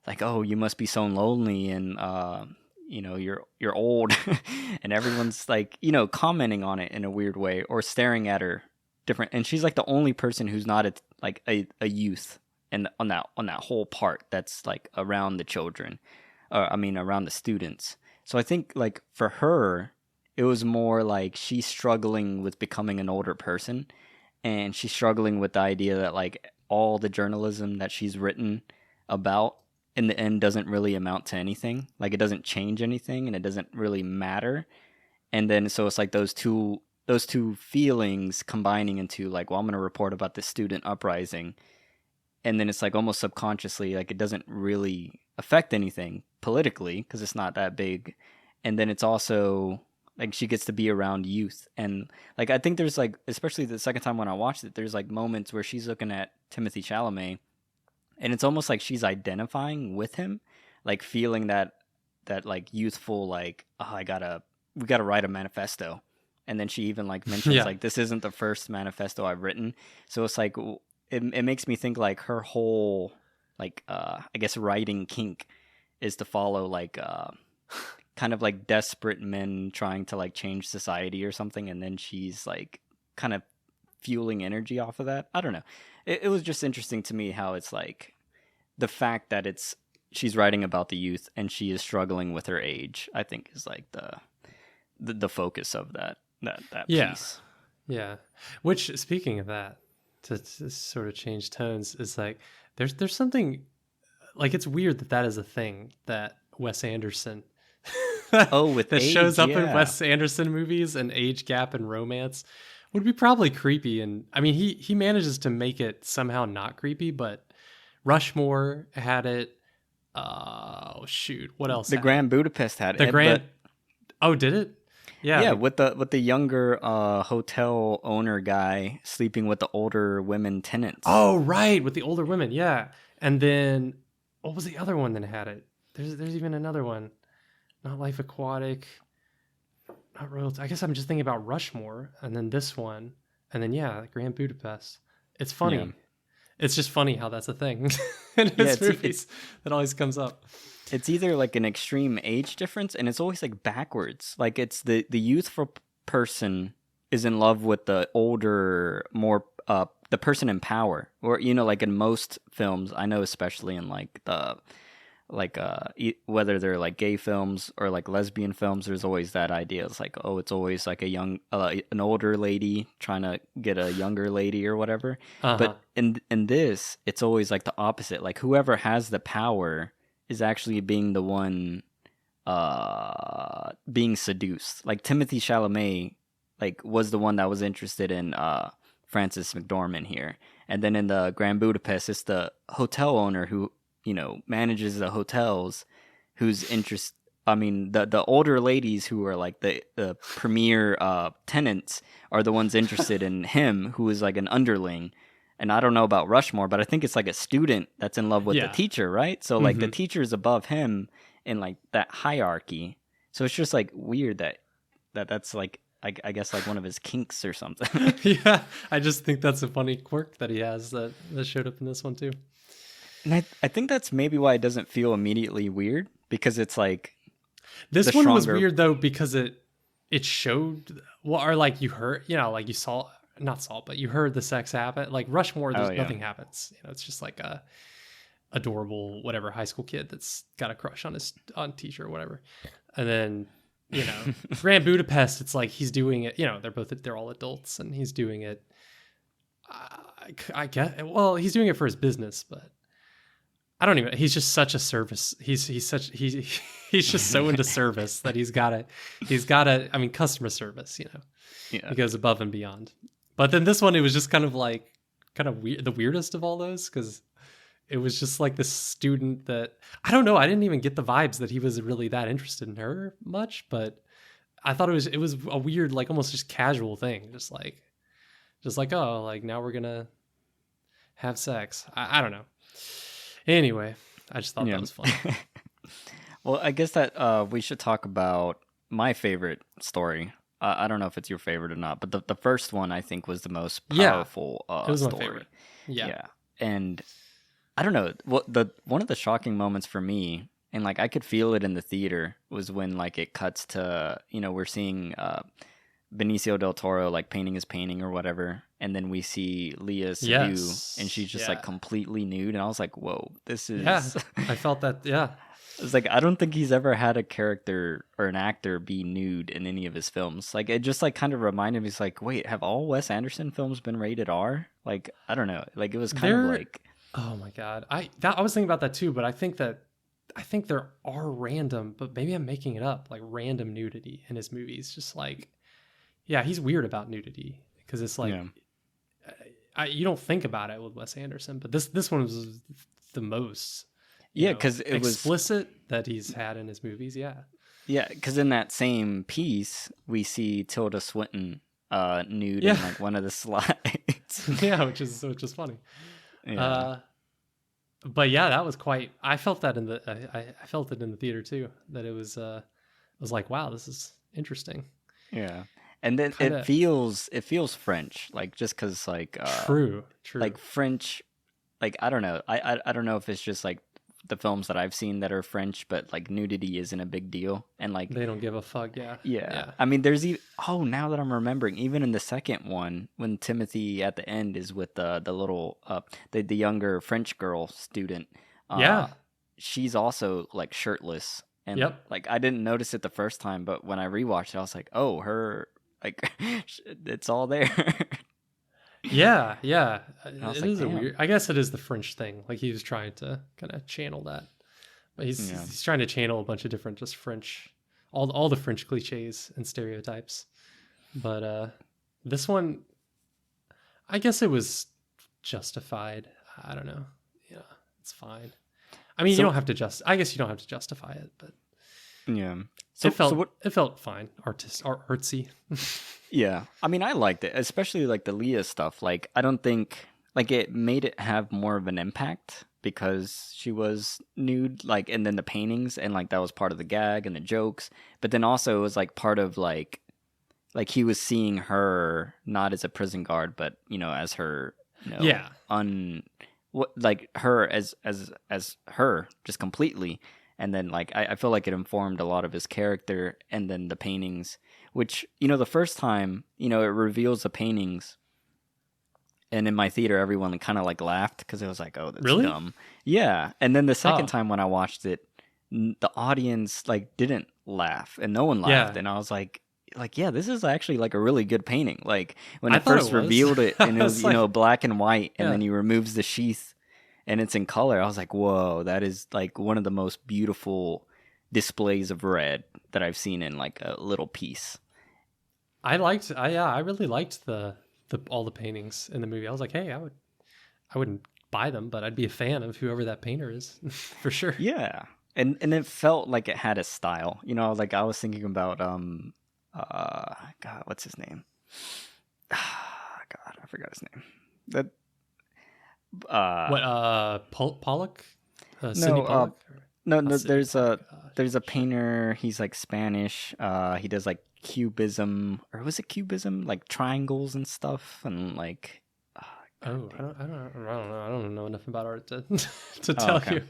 A: like, oh, you must be so lonely, and you know, you're old, and everyone's like, you know, commenting on it in a weird way or staring at her different. And she's like the only person who's not a youth. And on that whole part that's like around the children, around the students. So I think like for her, it was more like she's struggling with becoming an older person, and she's struggling with the idea that like all the journalism that she's written about in the end doesn't really amount to anything. Like it doesn't change anything and it doesn't really matter. And then so it's like those two feelings combining into like, well, I'm going to report about this student uprising. And then it's like almost subconsciously, like it doesn't really affect anything politically because it's not that big. And then it's also like she gets to be around youth. And like I think there's like, especially the second time when I watched it, there's like moments where she's looking at Timothy Chalamet and it's almost like she's identifying with him, like feeling that like youthful, like, oh, we gotta write a manifesto. And then she even like mentions like, this isn't the first manifesto I've written. So it's like, it makes me think like her whole, like, I guess writing kink is to follow like, kind of like desperate men trying to like change society or something. And then she's like kind of fueling energy off of that. I don't know. It was just interesting to me how it's like the fact that she's writing about the youth and she is struggling with her age, I think is like the focus of that piece.
B: Yeah. Which, speaking of that, to sort of change tones, is like there's something like, it's weird that is a thing that Wes Anderson
A: with
B: that
A: age,
B: shows up in Wes Anderson movies, and age gap and romance would be probably creepy. And I mean, he manages to make it somehow not creepy, but Rushmore had it. Oh shoot, what else?
A: The Grand Budapest had it.
B: Oh, did it? Yeah,
A: yeah, with the younger hotel owner guy sleeping with the older women tenants.
B: Oh, right, with the older women, yeah. And then what was the other one that had it? There's even another one. Not Life Aquatic, not Royalty. I guess I'm just thinking about Rushmore, and then this one, and then Grand Budapest. It's funny. Yeah. It's just funny how that's a thing in his movies that always comes up.
A: It's either like an extreme age difference, and it's always like backwards. Like it's the youthful person is in love with the older, more the person in power, or like in most films, I know, especially in like the whether they're like gay films or like lesbian films, there's always that idea. It's like, oh, it's always like an older lady trying to get a younger lady or whatever. But in this, it's always like the opposite. Like whoever has the power is actually being the one being seduced. Like Timothy Chalamet like was the one that was interested in Frances McDormand here. And then in the Grand Budapest, it's the hotel owner who manages the hotels, whose interest, I mean, the older ladies who are like the premier tenants are the ones interested in him, who is like an underling. And I don't know about Rushmore, but I think it's like a student that's in love with the teacher, right? So like the teacher is above him in like that hierarchy. So it's just like weird that's like, I guess like one of his kinks or something.
B: Yeah, I just think that's a funny quirk that he has that showed up in this one too.
A: And I think that's maybe why it doesn't feel immediately weird, because it's like
B: this one was weird though, because it showed, well, or like you heard, like you saw, not saw, but you heard the sex happen. Like Rushmore, nothing happens. It's just like a adorable whatever high school kid that's got a crush on teacher or whatever. And then Grand Budapest, it's like he's doing it. They're all adults, and he's doing it. I guess. Well, he's doing it for his business, but. I don't even. He's just such a service. He's just so into service that he's got to. I mean, customer service. He goes above and beyond. But then this one, it was just kind of weird, the weirdest of all those, because it was just like this student that I don't know. I didn't even get the vibes that he was really that interested in her much, but I thought it was a weird, like almost just casual thing, just like oh, like now we're gonna have sex. I don't know. Anyway, I just thought that was fun.
A: Well, I guess that we should talk about my favorite story. I don't know if it's your favorite or not, but the first one I think was the most powerful
B: it was
A: story.
B: My favorite. Yeah.
A: And I don't know, one of the shocking moments for me, and like I could feel it in the theater, was when like it cuts to, we're seeing Benicio del Toro like painting his painting or whatever, and then we see Leah Seydoux, and she's just like completely nude, and I was like, whoa, this is
B: I felt that.
A: It's like, I don't think he's ever had a character or an actor be nude in any of his films. Like it just like kind of reminded me, it's like, wait, have all Wes Anderson films been rated R? Like I don't know, like it was kind of like
B: Oh my god, I was thinking about that too, but I think there are random, but maybe I'm making it up, like random nudity in his movies. Just like, yeah, he's weird about nudity because it's like,
A: Yeah.
B: you don't think about it with Wes Anderson, but this one was the most,
A: Yeah, because it was
B: explicit that he's had in his movies. Yeah.
A: yeah, because in that same piece we see Tilda Swinton nude in
B: Yeah.
A: like one of the slides.
B: Yeah, which is funny.
A: Yeah.
B: But yeah, that was quite. I felt that in the. I felt it in the theater too. That it was. I was like, wow, this is interesting.
A: Yeah. And then
B: Kinda,
A: it feels French, like just because like
B: true.
A: like French, like I don't know, I don't know if it's just like the films that I've seen that are French, but like nudity isn't a big deal, and like
B: They don't give a fuck. Yeah.
A: yeah. I mean, there's even now that I'm remembering, even in the second one, when Timothy at the end is with the little the younger French girl student,
B: Yeah.
A: she's also like shirtless, and
B: Yep.
A: like I didn't notice it the first time, but when I rewatched it, I was like, oh, her like it's all there.
B: Yeah. Yeah.
A: I was
B: It
A: like,
B: is a
A: damn.
B: weird. I guess it is the French thing. Like he was trying to kind of channel that, but he's trying to channel a bunch of different just French, all the French cliches and stereotypes. But this one, I guess it was justified. I don't know. Yeah, it's fine. I mean,
A: So-
B: you don't have to I guess you don't have to justify it, but
A: Yeah.
B: it felt fine, artsy.
A: Yeah. I mean, I liked it, especially like the Leah stuff. Like, I don't think like it made it have more of an impact because she was nude, like, and then the paintings, and like that was part of the gag and the jokes. But then also it was like part of like he was seeing her not as a prison guard, but as her,
B: Yeah.
A: like her as her just completely. And then like I feel like it informed a lot of his character, and then the paintings, which the first time it reveals the paintings, and in my theater everyone kind of like laughed because it was like, oh, that's
B: Really?
A: dumb. Yeah. And then the second
B: Oh.
A: time when I watched it, the audience like didn't laugh, and no one laughed.
B: Yeah.
A: And I was like, yeah, this is actually like a really good painting. Like when
B: I
A: it
B: thought it
A: first
B: was.
A: revealed it, and it
B: I
A: was
B: was like-
A: black and white, and
B: Yeah.
A: then he removes the sheath and it's in color. I was like, whoa, that is like one of the most beautiful displays of red that I've seen in like a little piece.
B: I really liked the all the paintings in the movie. I was like, hey, I wouldn't buy them, but I'd be a fan of whoever that painter is for sure.
A: Yeah. And it felt like it had a style. Like I was thinking about God, what's his name? God, I forgot his name. That
B: Pollock? Sidney Pollock?
A: no,
B: Sidney
A: there's
B: Pollock.
A: there's a painter. He's like Spanish. He does like cubism, or was it cubism? Like triangles and stuff, and like.
B: I don't know. I don't know enough about art to to tell
A: okay.
B: you.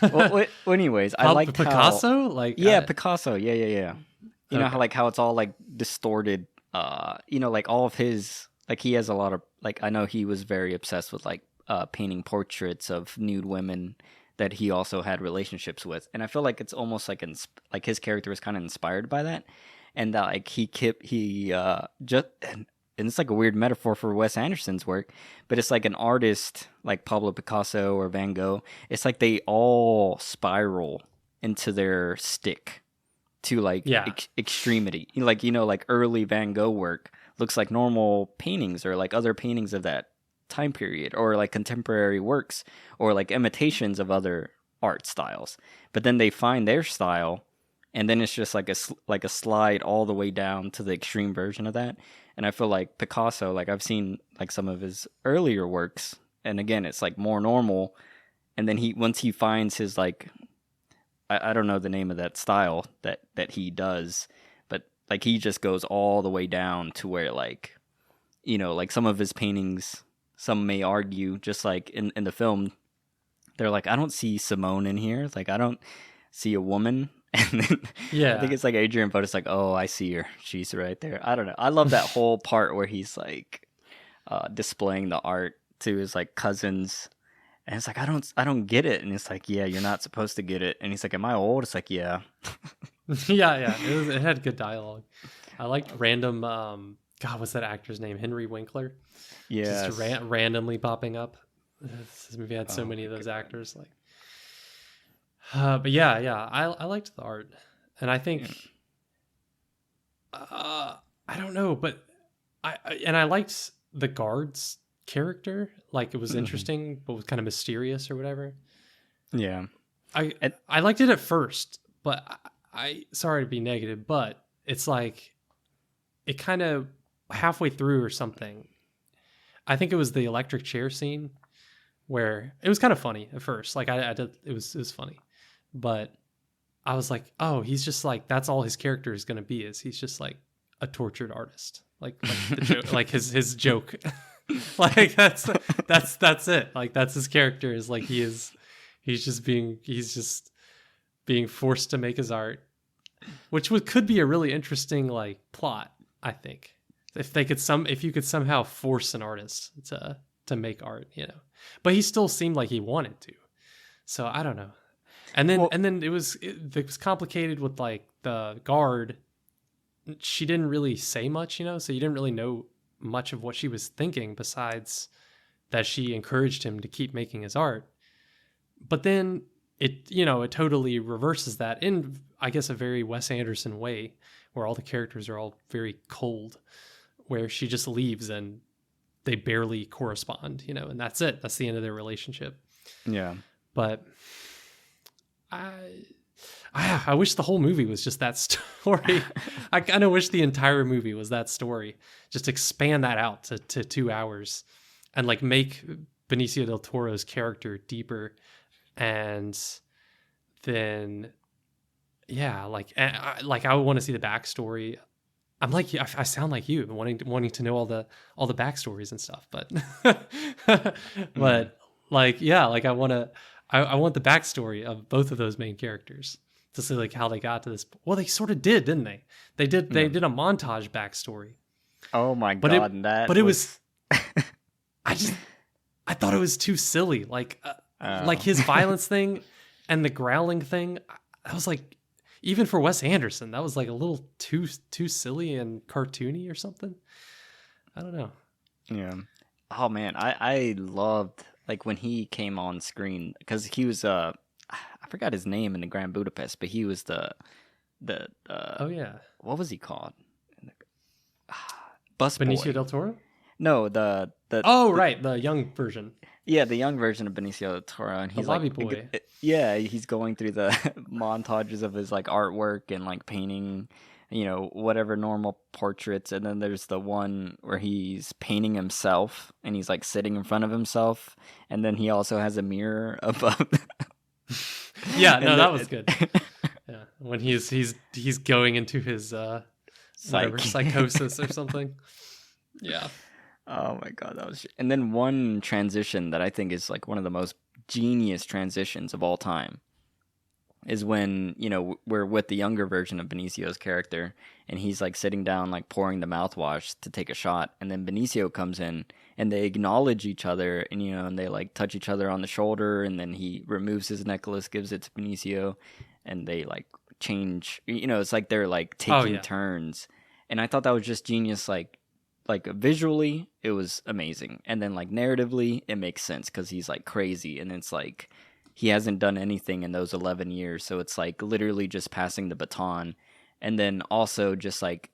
A: well, anyways, I like
B: Picasso.
A: Picasso. Yeah. You know how like how it's all like distorted. Like all of his like he has a lot of like I know he was very obsessed with like painting portraits of nude women that he also had relationships with, and I feel like it's almost like like his character was kind of inspired by that, and that like he just. And it's like a weird metaphor for Wes Anderson's work, but it's like an artist like Pablo Picasso or Van Gogh. It's like they all spiral into their stick to like extremity. Like like early Van Gogh work looks like normal paintings or like other paintings of that time period, or like contemporary works, or like imitations of other art styles. But then they find their style, and then it's just like a slide all the way down to the extreme version of that. And I feel like Picasso, like I've seen like some of his earlier works, and again, it's like more normal. And then once he finds his like, I don't know the name of that style that he does, but like he just goes all the way down to where like, like some of his paintings, some may argue, just like in the film, they're like, I don't see Simone in here. It's like, I don't see a woman. And then I think it's like Adrian Bode's like, oh, I see her. She's right there. I don't know. I love that whole part where he's like displaying the art to his like cousins. And it's like, I don't get it. And it's like, yeah, you're not supposed to get it. And he's like, am I old? It's like, yeah.
B: yeah. It had good dialogue. I liked random, God, what's that actor's name? Henry Winkler.
A: Yeah.
B: Just randomly popping up. This movie had so many of those actors. Like, but yeah, I liked the art, and I think, I don't know, but I liked the guard's character. Like, it was interesting, but was kind of mysterious or whatever.
A: Yeah,
B: I liked it at first, but I sorry to be negative, but it's like it kind of halfway through or something. I think it was the electric chair scene where it was kind of funny at first. Like I did, it was funny, but I was like, oh, he's just like, that's all his character is going to be, is he's just like a tortured artist. Like the joke, like his joke. Like that's it. Like that's his character, is like he's just being forced to make his art, which could be a really interesting like plot, I think. If you could somehow force an artist to make art, you know. But he still seemed like he wanted to. So I don't know. And then it was complicated with like the guard. She didn't really say much, you know, so you didn't really know much of what she was thinking, besides that she encouraged him to keep making his art. But then it totally reverses that in, I guess, a very Wes Anderson way, where all the characters are all very cold, where she just leaves and they barely correspond, you know, and that's it. That's the end of their relationship.
A: Yeah.
B: But I wish the whole movie was just that story. I kind of wish the entire movie was that story. Just expand that out to 2 hours and like make Benicio del Toro's character deeper. And then, yeah, like I would want to see the backstory. I'm like, I sound like you, wanting to know all the backstories and stuff, but but like, yeah, like I want the backstory of both of those main characters to see like how they got to this. Well, they sort of did, didn't they? They did a montage backstory.
A: Oh my god,
B: it was I thought it was too silly. Like like his violence thing and the growling thing. I was like, even for Wes Anderson, that was like a little too silly and cartoony or something. I don't know.
A: Yeah. Oh man, I loved like when he came on screen, because he was I forgot his name in the Grand Budapest, but he was the
B: oh yeah,
A: what was he called? Bus
B: Benicio
A: boy.
B: del Toro?
A: No,
B: right, the young version.
A: Yeah, the young version of Benicio del Toro, and he's
B: the lobby
A: like,
B: boy.
A: Yeah, he's going through the montages of his like artwork and like painting, you know, whatever normal portraits, and then there's the one where he's painting himself and he's like sitting in front of himself, and then he also has a mirror above.
B: Yeah, no, that was good. Yeah, when he's going into his whatever, psychosis or something. Yeah.
A: Oh my god, that was. And then one transition that I think is like one of the most genius transitions of all time is when, you know, we're with the younger version of Benicio's character, and he's like sitting down, like pouring the mouthwash to take a shot, and then Benicio comes in, and they acknowledge each other, and you know, and they like touch each other on the shoulder, and then he removes his necklace, gives it to Benicio, and they like change. You know, it's like they're like taking turns, and I thought that was just genius. Like visually, it was amazing, and then like narratively, it makes sense because he's like crazy, and it's like he hasn't done anything in those 11 years, so it's like literally just passing the baton. And then also just like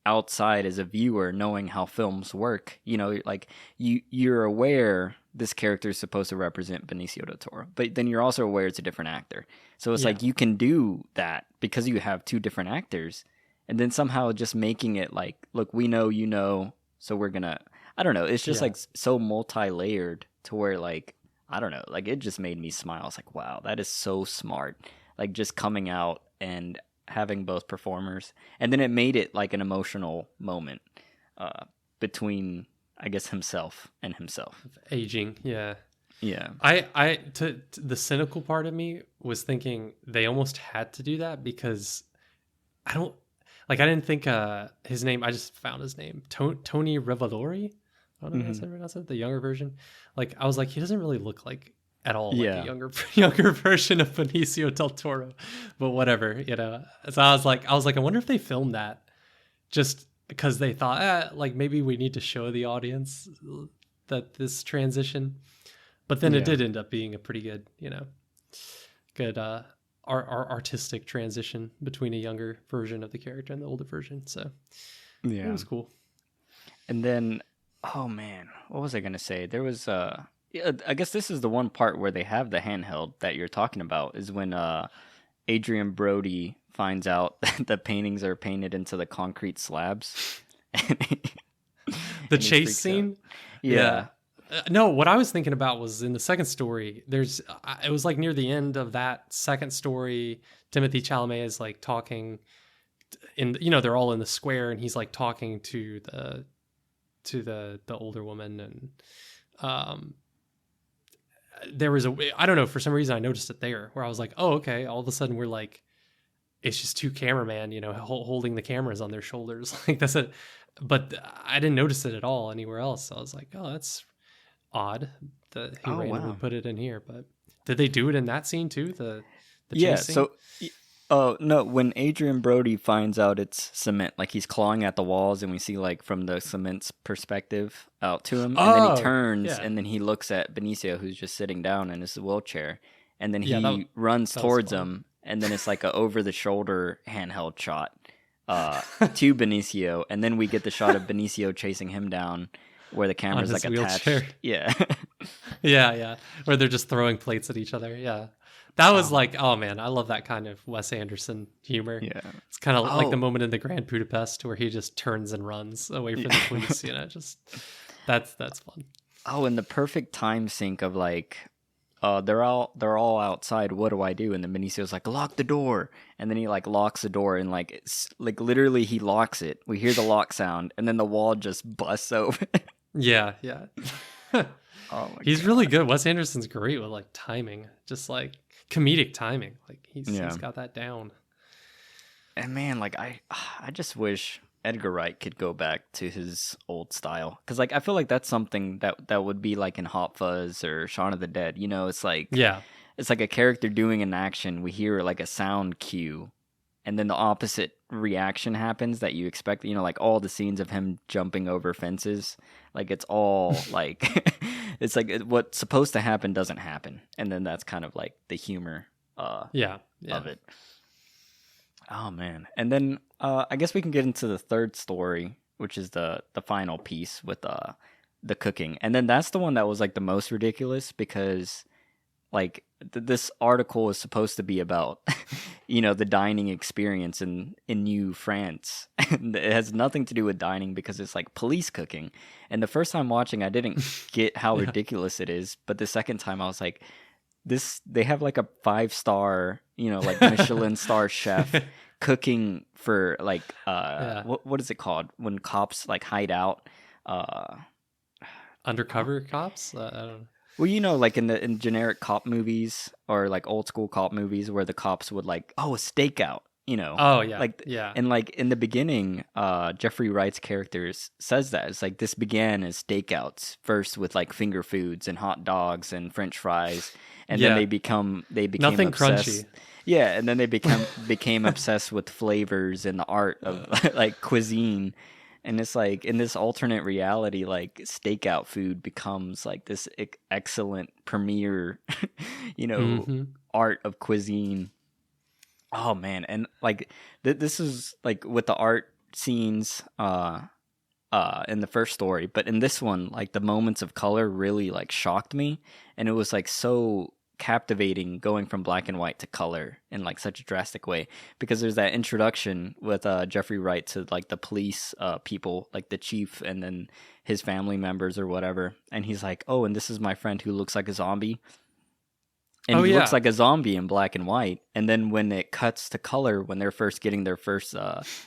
A: outside as a viewer, knowing how films work, you know, like you're aware this character is supposed to represent Benicio del Toro, but then you're also aware it's a different actor. So it's like you can do that because you have two different actors, and then somehow just making it like, look, we know, you know, so we're gonna, I don't know, it's just like so multi-layered to where like, I don't know, like it just made me smile. It's like, wow, that is so smart. Like just coming out and having both performers, and then it made it like an emotional moment between, I guess, himself and himself.
B: Aging, yeah.
A: Yeah.
B: I to the cynical part of me was thinking they almost had to do that because I didn't think his name, I just found his name. Tony Revolori? I don't know how to pronounce it, the younger version. Like I was like, he doesn't really look like at all like a younger version of Benicio del Toro. But whatever, you know. So I was like, I wonder if they filmed that just because they thought, like maybe we need to show the audience that this transition. But then
A: Yeah.
B: it did end up being a pretty good, good artistic transition between a younger version of the character and the older version. So it was cool.
A: And then, oh man, what was I gonna say? There was yeah, I guess this is the one part where they have the handheld that you're talking about, is when Adrian Brody finds out that the paintings are painted into the concrete slabs.
B: The chase scene?
A: Yeah.
B: No, what I was thinking about was in the second story. It was like near the end of that second story. Timothy Chalamet is like talking they're all in the square, and he's like talking to the older woman, and there was I don't know, for some reason I noticed it there, where I was like, oh, okay. All of a sudden we're like, it's just two cameramen, holding the cameras on their shoulders. Like that's it. But I didn't notice it at all anywhere else. So I was like, oh, that's odd that he randomly put it in here. But did they do it in that scene too? The chase scene?
A: So no, when Adrian Brody finds out it's cement, like he's clawing at the walls, and we see like from the cement's perspective out to him, and then he turns and then he looks at Benicio, who's just sitting down in his wheelchair, and then he runs towards him, and then it's like a over the shoulder handheld shot to Benicio, and then we get the shot of Benicio chasing him down, where the camera's like attached. Wheelchair. Yeah.
B: yeah, where they're just throwing plates at each other. Yeah. That was like, oh man, I love that kind of Wes Anderson humor.
A: Yeah.
B: It's kind of like the moment in the Grand Budapest where he just turns and runs away from the police, just that's fun.
A: Oh, and the perfect time sync of like, they're all outside. What do I do? And then Benicio's like, lock the door. And then he like locks the door, and like it's like literally he locks it. We hear the lock sound, and then the wall just busts open.
B: Yeah.
A: Oh my
B: He's
A: God.
B: really good. Wes Anderson's great with like timing, just like comedic timing. Like he's got that down.
A: And man, like I just wish Edgar Wright could go back to his old style, because like I feel like that's something that would be like in Hot Fuzz or Shaun of the Dead. It's like it's like a character doing an action. We hear like a sound cue, and then the opposite reaction happens that you expect. Like all the scenes of him jumping over fences, like it's all like it's like what's supposed to happen doesn't happen, and then that's kind of like the humor of it. Oh man. And then I guess we can get into the third story, which is the final piece with the cooking. And then that's the one that was like the most ridiculous, because like this article is supposed to be about the dining experience in New France. And it has nothing to do with dining, because it's like police cooking. And the first time watching, I didn't get how ridiculous it is, but the second time I was like, they have like a 5-star, like Michelin star chef cooking for like what is it called when cops like hide out?
B: Undercover cops? I don't know.
A: Well, like in generic cop movies, or like old school cop movies, where the cops would like, a stakeout,
B: Oh yeah,
A: like and like in the beginning, Jeffrey Wright's characters says that it's like this began as stakeouts first, with like finger foods and hot dogs and French fries, and then they became
B: nothing
A: obsessed.
B: Crunchy.
A: Yeah, and then they became obsessed with flavors and the art of like cuisine. And it's like in this alternate reality, like stakeout food becomes like this excellent premier, art of cuisine. Oh man, and like this is like with the art scenes in the first story, but in this one, like the moments of color really like shocked me, and it was like so captivating going from black and white to color in like such a drastic way, because there's that introduction with Jeffrey Wright to like the police people, like the chief and then his family members or whatever, and he's like, oh, and this is my friend who looks like a zombie, and he looks like a zombie in black and white. And then when it cuts to color, when they're first getting their first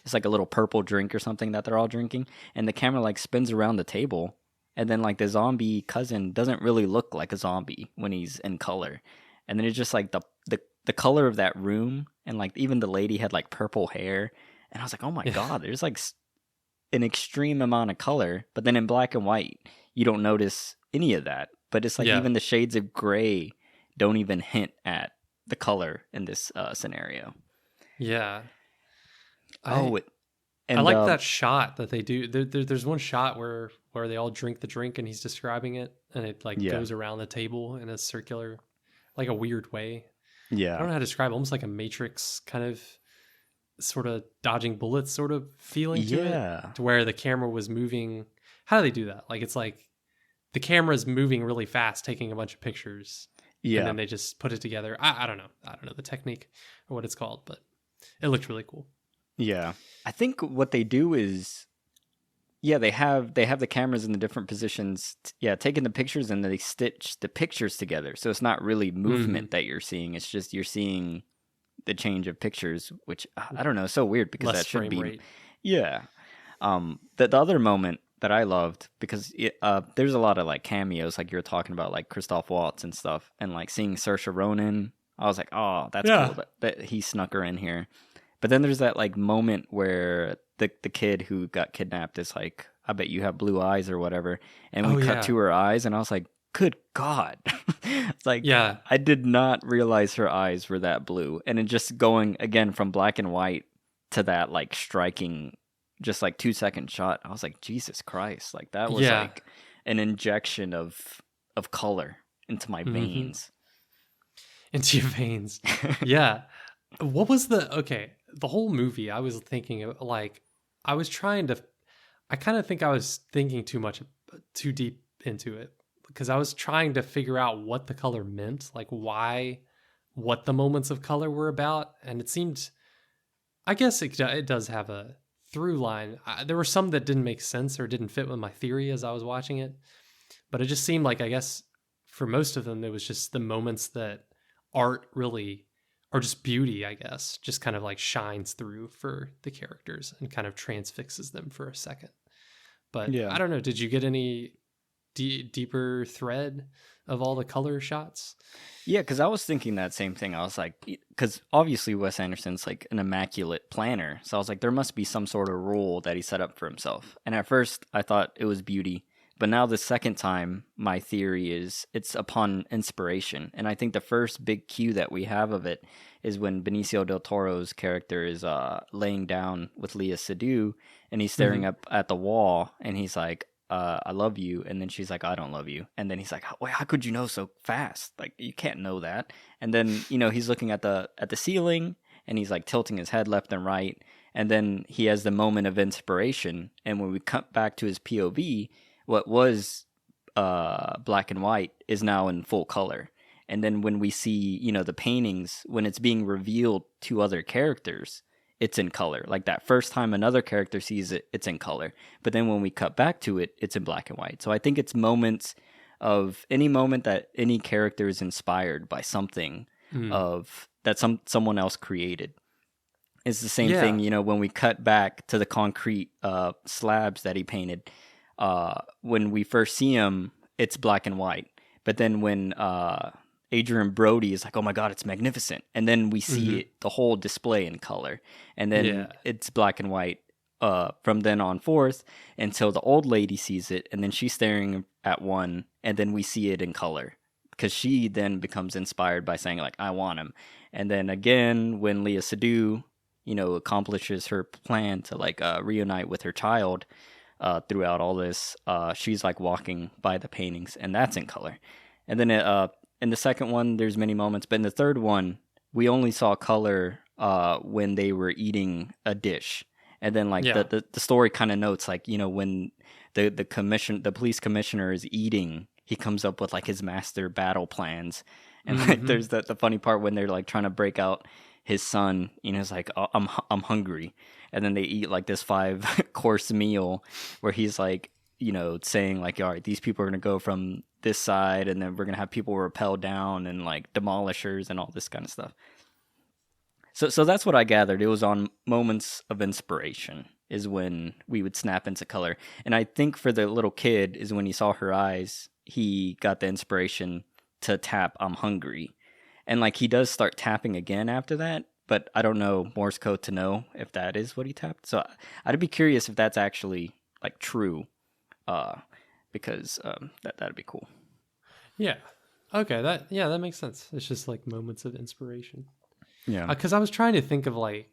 A: it's like a little purple drink or something that they're all drinking, and the camera like spins around the table. And then, like, the zombie cousin doesn't really look like a zombie when he's in color. And then it's just, like, the color of that room. And, like, even the lady had, like, purple hair. And I was like, oh, my God, there's, like, an extreme amount of color. But then in black and white, you don't notice any of that. But it's, like, even the shades of gray don't even hint at the color in this scenario.
B: Yeah.
A: I
B: like that shot that they do. There's one shot where where they all drink the drink and he's describing it, and it like goes around the table in a circular, like a weird way.
A: Yeah.
B: I don't know how to describe it, almost like a Matrix kind of sort of dodging bullets sort of feeling to it, to where the camera was moving. How do they do that? Like, it's like the camera's moving really fast, taking a bunch of pictures. Yeah. And then they just put it together. I don't know. I don't know the technique or what it's called, but it looked really cool.
A: Yeah. I think what they do is, they have the cameras in the different positions, taking the pictures, and then they stitch the pictures together. So it's not really movement that you're seeing. It's just you're seeing the change of pictures, which I don't know, is so weird because
B: less
A: that should
B: frame
A: be
B: rate.
A: Yeah. The other moment that I loved, because there's a lot of like cameos, like you're talking about, like Christoph Waltz and stuff, and like seeing Saoirse Ronan, I was like, oh, that's cool that he snuck her in here. But then there's that like moment where the kid who got kidnapped is like, I bet you have blue eyes or whatever, and we cut to her eyes, and I was like, good God. It's like, I did not realize her eyes were that blue. And it just going again from black and white to that like striking, just like 2-second shot. I was like, Jesus Christ. Like that was like an injection of color into my veins.
B: Into your veins. Yeah. What was the whole movie, I was thinking of, like, I kind of think I was thinking too deep into it, because I was trying to figure out what the color meant, like what the moments of color were about. And it seemed, I guess it does have a through line. There were some that didn't make sense or didn't fit with my theory as I was watching it, but it just seemed like, I guess for most of them, it was just the moments that art really, or just beauty, I guess, just kind of like shines through for the characters and kind of transfixes them for a second. But I don't know, did you get any deeper thread of all the color shots?
A: Yeah, because I was thinking that same thing. I was like, because obviously Wes Anderson's like an immaculate planner. So I was like, there must be some sort of rule that he set up for himself. And at first I thought it was beauty. But now the second time, my theory is it's upon inspiration. And I think the first big cue that we have of it is when Benicio del Toro's character is laying down with Léa Seydoux, and he's staring up at the wall, and he's like, I love you. And then she's like, I don't love you. And then he's like, wait, how could you know so fast? Like, you can't know that. And then, he's looking at the ceiling, and he's like tilting his head left and right. And then he has the moment of inspiration. And when we cut back to his POV, what was black and white is now in full color. And then when we see, the paintings, when it's being revealed to other characters, it's in color. Like that first time another character sees it, it's in color. But then when we cut back to it, it's in black and white. So I think it's moments of any moment that any character is inspired by something of that someone else created. It's the same thing, when we cut back to the concrete slabs that he painted. When we first see him, it's black and white. But then when Adrian Brody is like, oh my God, it's magnificent. And then we see it, the whole display in color. And then it's black and white from then on forth until the old lady sees it. And then she's staring at one. And then we see it in color. Because she then becomes inspired by saying, like, I want him. And then again, when Léa Seydoux, accomplishes her plan to, like, reunite with her child throughout all this, she's, like, walking by the paintings. And that's in color. And then in the second one, there's many moments. But in the third one, we only saw color when they were eating a dish. And then, like, the story kind of notes, like, when the police commissioner is eating, he comes up with like his master battle plans. And like there's the funny part when they're like trying to break out his son, it's like, oh, I'm hungry. And then they eat like this 5-course meal where he's like, saying like, all right, these people are going to go from this side, and then we're going to have people rappel down and like demolishers and all this kind of stuff. So that's what I gathered. It was on moments of inspiration is when we would snap into color. And I think for the little kid is when he saw her eyes, he got the inspiration to tap, I'm hungry. And like he does start tapping again after that, but I don't know Morse code to know if that is what he tapped. So I'd be curious if that's actually like true, because that'd be cool.
B: Yeah. Okay. That makes sense. It's just like moments of inspiration.
A: Yeah.
B: Because I was trying to think of like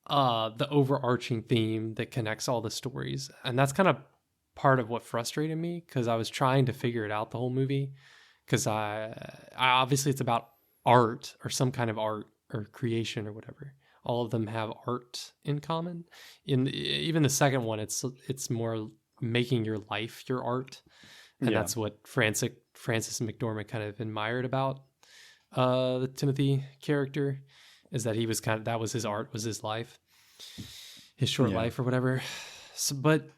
B: the overarching theme that connects all the stories, and that's kind of part of what frustrated me, because I was trying to figure it out the whole movie, because I obviously it's about art or some kind of art or creation or whatever. All of them have art in common. In even the second one, it's more making your life your art, and that's what Francis McDormand kind of admired about the Timothy character, is that he was that was his art, was his life, his short life or whatever. So, but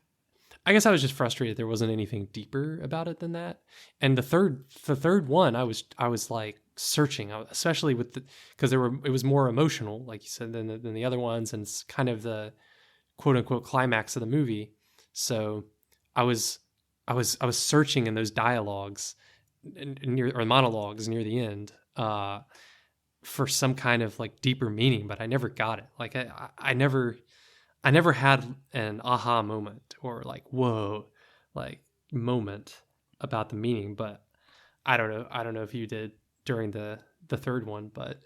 B: I guess I was just frustrated there wasn't anything deeper about it than that. And the third one, I was like searching, especially with because it was more emotional, like you said, than the other ones, and it's kind of the quote unquote climax of the movie. So I was searching in those dialogues or monologues near the end for some kind of like deeper meaning, but I never got it. Like I never had an aha moment or like whoa like moment about the meaning. But I don't know if you did during the third one, but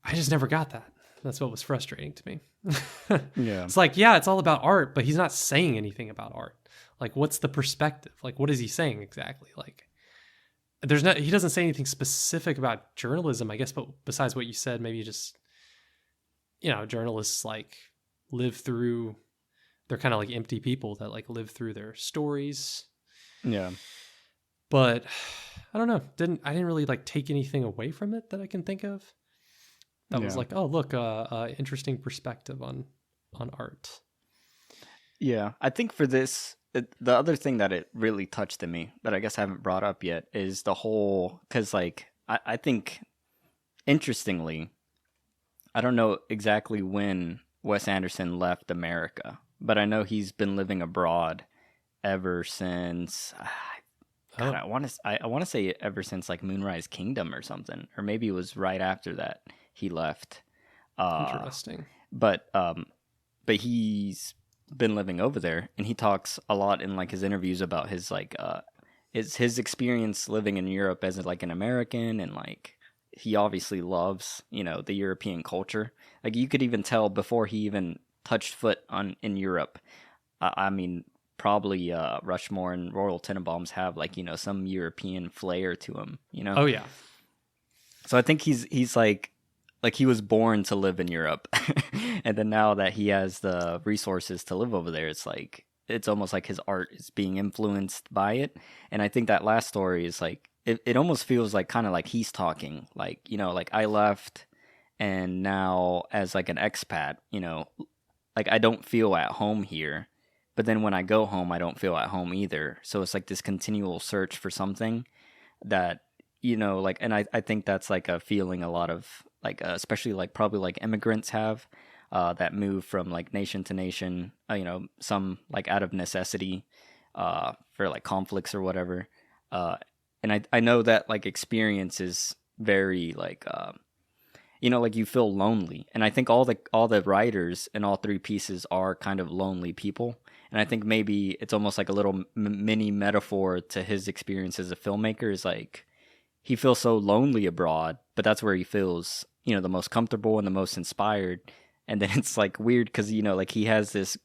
B: I just never got that. That's what was frustrating to me.
A: Yeah.
B: It's like, yeah, it's all about art, but he's not saying anything about art. Like, what's the perspective? Like, what is he saying exactly? Like, he doesn't say anything specific about journalism, I guess, but besides what you said, maybe just, journalists like live through, they're kind of like empty people that like live through their stories.
A: Yeah.
B: But I don't know. I didn't really like take anything away from it that I can think of. That was like, oh, look, interesting perspective on art. Yeah.
A: I think for this, the other thing that it really touched in me that I guess I haven't brought up yet is the whole, because like, I think, interestingly, I don't know exactly when Wes Anderson left America, but I know he's been living abroad ever since, God, I want to say ever since like Moonrise Kingdom or something, or maybe it was right after that he left.
B: Interesting.
A: But he's been living over there, and he talks a lot in like his interviews about his like his experience living in Europe as like an American, and like he obviously loves the European culture. Like you could even tell before he even touched foot in Europe. I mean, probably Rushmore and Royal Tenenbaums have like some European flair to him.
B: Oh yeah.
A: So I think he's like he was born to live in Europe, and then now that he has the resources to live over there, it's almost like his art is being influenced by it. And I think that last story is like it almost feels like kind of like he's talking, like like I left, and now as like an expat, like I don't feel at home here, but then when I go home, I don't feel at home either. So it's like this continual search for something that like, and I think that's like a feeling a lot of like especially like probably like immigrants have that move from like nation to nation, some like out of necessity for like conflicts or whatever, and I know that like experience is very like like you feel lonely, and I think all the writers in all three pieces are kind of lonely people, and I think maybe it's almost like a little mini metaphor to his experience as a filmmaker. Is like he feels so lonely abroad, but that's where he feels the most comfortable and the most inspired. And then it's like weird because like he has this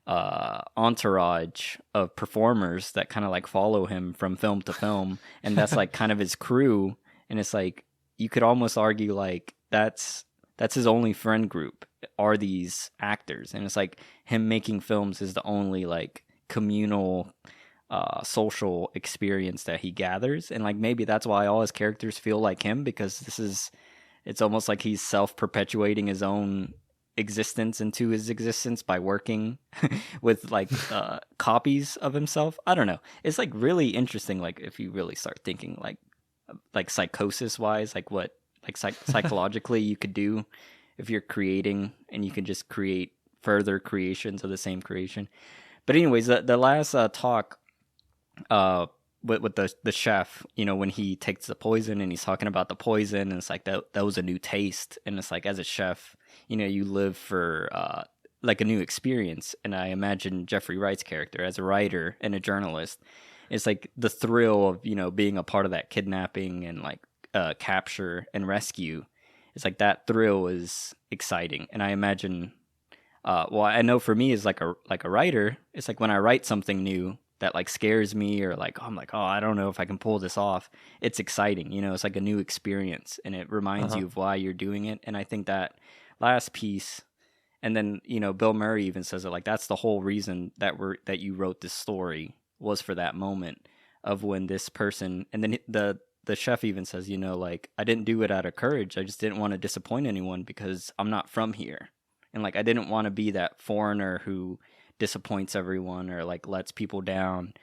A: entourage of performers that kind of like follow him from film to film, and that's like kind of his crew. And it's like you could almost argue like that's his only friend group are these actors, and it's like him making films is the only like communal social experience that he gathers. And like maybe that's why all his characters feel like him, because it's almost like he's self-perpetuating his own existence into his existence by working with like copies of himself. I don't know, it's like really interesting, like if you really start thinking like psychosis wise, like what like psychologically you could do if you're creating, and you can just create further creations of the same creation. But anyways, the last talk with the chef, when he takes the poison and he's talking about the poison, and it's like that was a new taste. And it's like, as a chef, you live for like a new experience. And I imagine Jeffrey Wright's character as a writer and a journalist, it's like the thrill of being a part of that kidnapping and like capture and rescue. It's like that thrill is exciting. And I imagine well, I know for me as like a writer, it's like when I write something new, that like scares me, or like I'm like, oh, I don't know if I can pull this off. It's exciting, you know, it's like a new experience, and it reminds
B: Uh-huh.
A: you of why you're doing it. And I think that last piece, and then, you know, Bill Murray even says it, like that's the whole reason that you wrote this story, was for that moment of when this person, and then the chef even says, you know, like, I didn't do it out of courage. I just didn't want to disappoint anyone because I'm not from here. And like, I didn't want to be that foreigner who disappoints everyone or like lets people down,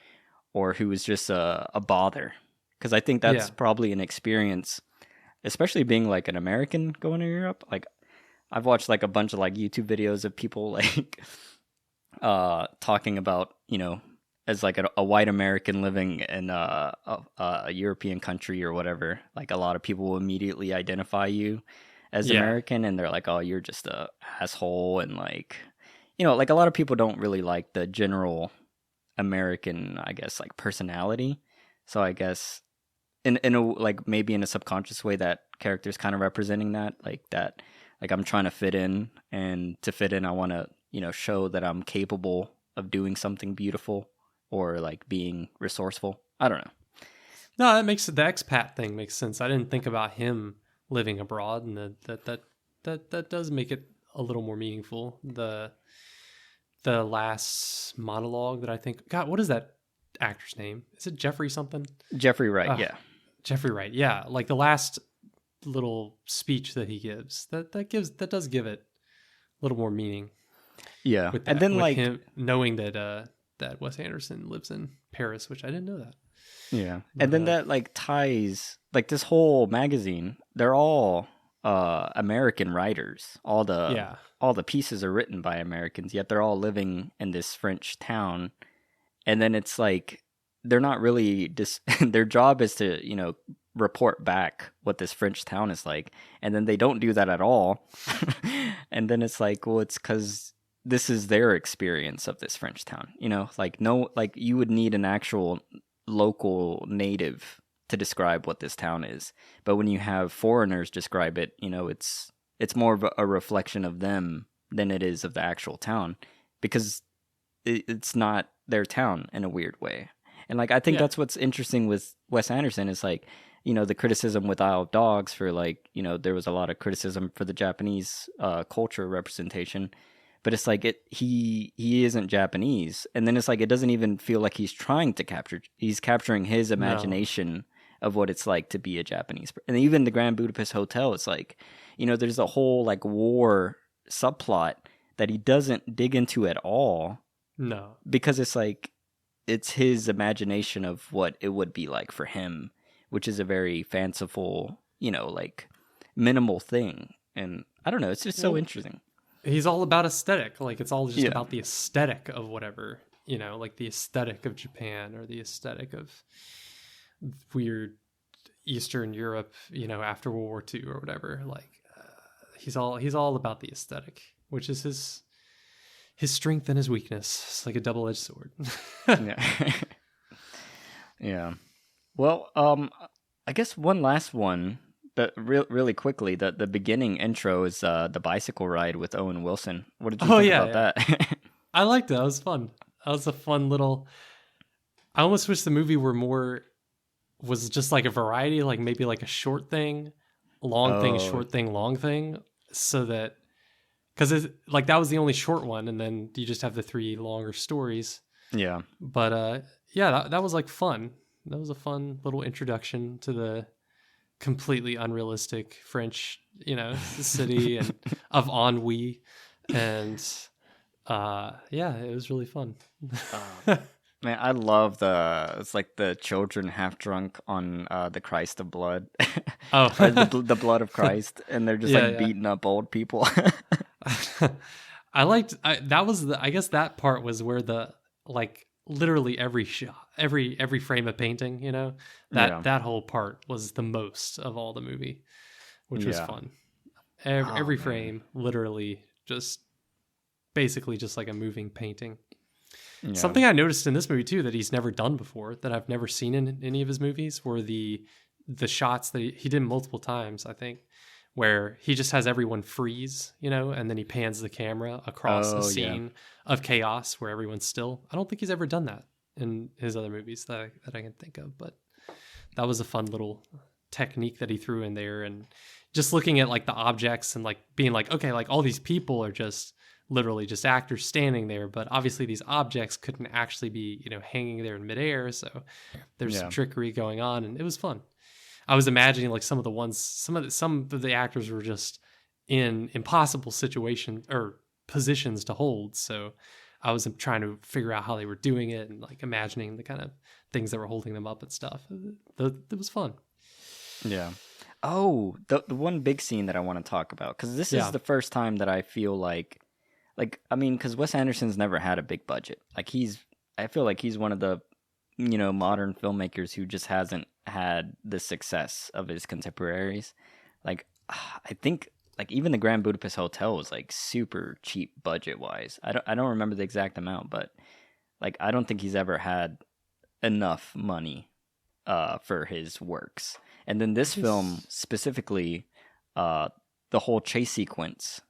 A: or who is just a bother. Because I think
B: Yeah.
A: that's probably an experience, especially being like an American going to Europe. Like, I've watched like a bunch of like YouTube videos of people like talking about, you know, as like a white American living in a European country or whatever, like a lot of people will immediately identify you as
B: Yeah.
A: American, and they're like, "Oh, you're just a asshole," and like, you know, like a lot of people don't really like the general American, I guess, like personality. So I guess in a like maybe in a subconscious way that character's kind of representing that like I'm trying to fit in, and to fit in I want to, you know, show that I'm capable of doing something beautiful, or like being resourceful. I don't know.
B: No, that makes the expat thing makes sense. I didn't think about him living abroad, and that does make it a little more meaningful. The last monologue that I think, God, what is that actor's name? Is it Jeffrey something?
A: Jeffrey Wright,
B: Uh,
A: yeah.
B: Jeffrey Wright. Yeah, like the last little speech that he gives, that does give it a little more meaning
A: Yeah.
B: with
A: And
B: that,
A: then
B: with
A: like,
B: him knowing that Wes Anderson lives in Paris, which I didn't know that.
A: yeah. And
B: But
A: then that like ties like this whole magazine, they're all American writers.
B: yeah,
A: All the pieces are written by Americans, yet they're all living in this French town. And then it's like they're not really their job is to, you know, report back what this French town is like, and then they don't do that at all. And then it's like, well, it's because this is their experience of this French town, you know, like no, like you would need an actual local native to describe what this town is, but when you have foreigners describe it, you know, it's more of a reflection of them than it is of the actual town, because it's not their town in a weird way. And like I think
B: yeah,
A: that's what's interesting with Wes Anderson is like, you know, the criticism with Isle of Dogs, for like, you know, there was a lot of criticism for the Japanese culture representation, but it's like he isn't Japanese, and then it's like it doesn't even feel like he's trying to capture, he's capturing his
B: no,
A: imagination of what it's like to be a Japanese. And even the Grand Budapest Hotel, it's like, you know, there's a whole like war subplot that he doesn't dig into at all,
B: no.
A: because it's like it's his imagination of what it would be like for him, which is a very fanciful, you know, like minimal thing. And I don't know, it's just so
B: Well,
A: interesting.
B: he's all about aesthetic. Like it's all just
A: Yeah.
B: about the aesthetic of whatever, you know, like the aesthetic of Japan or the aesthetic of weird Eastern Europe, you know, after World War II or whatever. Like he's all about the aesthetic, which is his strength and his weakness. It's like a double-edged sword.
A: Yeah. Yeah. Well, I guess one last one that really quickly, the beginning intro is the bicycle ride with Owen Wilson. What did you
B: Oh
A: think
B: yeah,
A: about
B: yeah.
A: that?
B: I liked it. That was fun. That was a fun little. I almost wish the movie was just like a variety, like maybe like a short thing, long thing,
A: Oh,
B: short thing, long thing, so that because like that was the only short one, and then you just have the three longer stories.
A: yeah.
B: But yeah, that was like fun. That was a fun little introduction to the completely unrealistic French, you know, city and of ennui, and yeah, it was really fun.
A: Man, I love it's like the children half drunk on the Christ of blood,
B: Oh,
A: or the blood of Christ, and they're just like
B: yeah,
A: beating up old people.
B: yeah. That was I guess that part was where the like literally every shot, every frame of painting, you know,
A: Yeah,
B: that whole part was the most of all the movie, which was
A: yeah.
B: fun.
A: Oh
B: Every
A: man,
B: frame literally just basically just like a moving painting.
A: yeah.
B: Something I noticed in this movie too that he's never done before, that I've never seen in any of his movies, were the shots that he did multiple times, I think, where he just has everyone freeze, you know, and then he pans the camera across a
A: Oh yeah.
B: scene of chaos where everyone's still. I don't think he's ever done that in his other movies that I can think of, but that was a fun little technique that he threw in there. And just looking at like the objects and like being like, okay, like all these people are just literally just actors standing there, but obviously these objects couldn't actually be, hanging there in midair. So there's some trickery going on, and it was fun. I was imagining like some of the actors were just in impossible situations or positions to hold. So I was trying to figure out how they were doing it and like imagining the kind of things that were holding them up and stuff. It was fun.
A: Yeah. Oh, the one big scene that I want to talk about, because this is the first time that I feel like, I mean, because Wes Anderson's never had a big budget. Like I feel like he's one of the, modern filmmakers who just hasn't had the success of his contemporaries. Like, I think, like, even the Grand Budapest Hotel was like super cheap budget wise. I don't remember the exact amount, but like, I don't think he's ever had enough money for his works. And then this film specifically, the whole chase sequence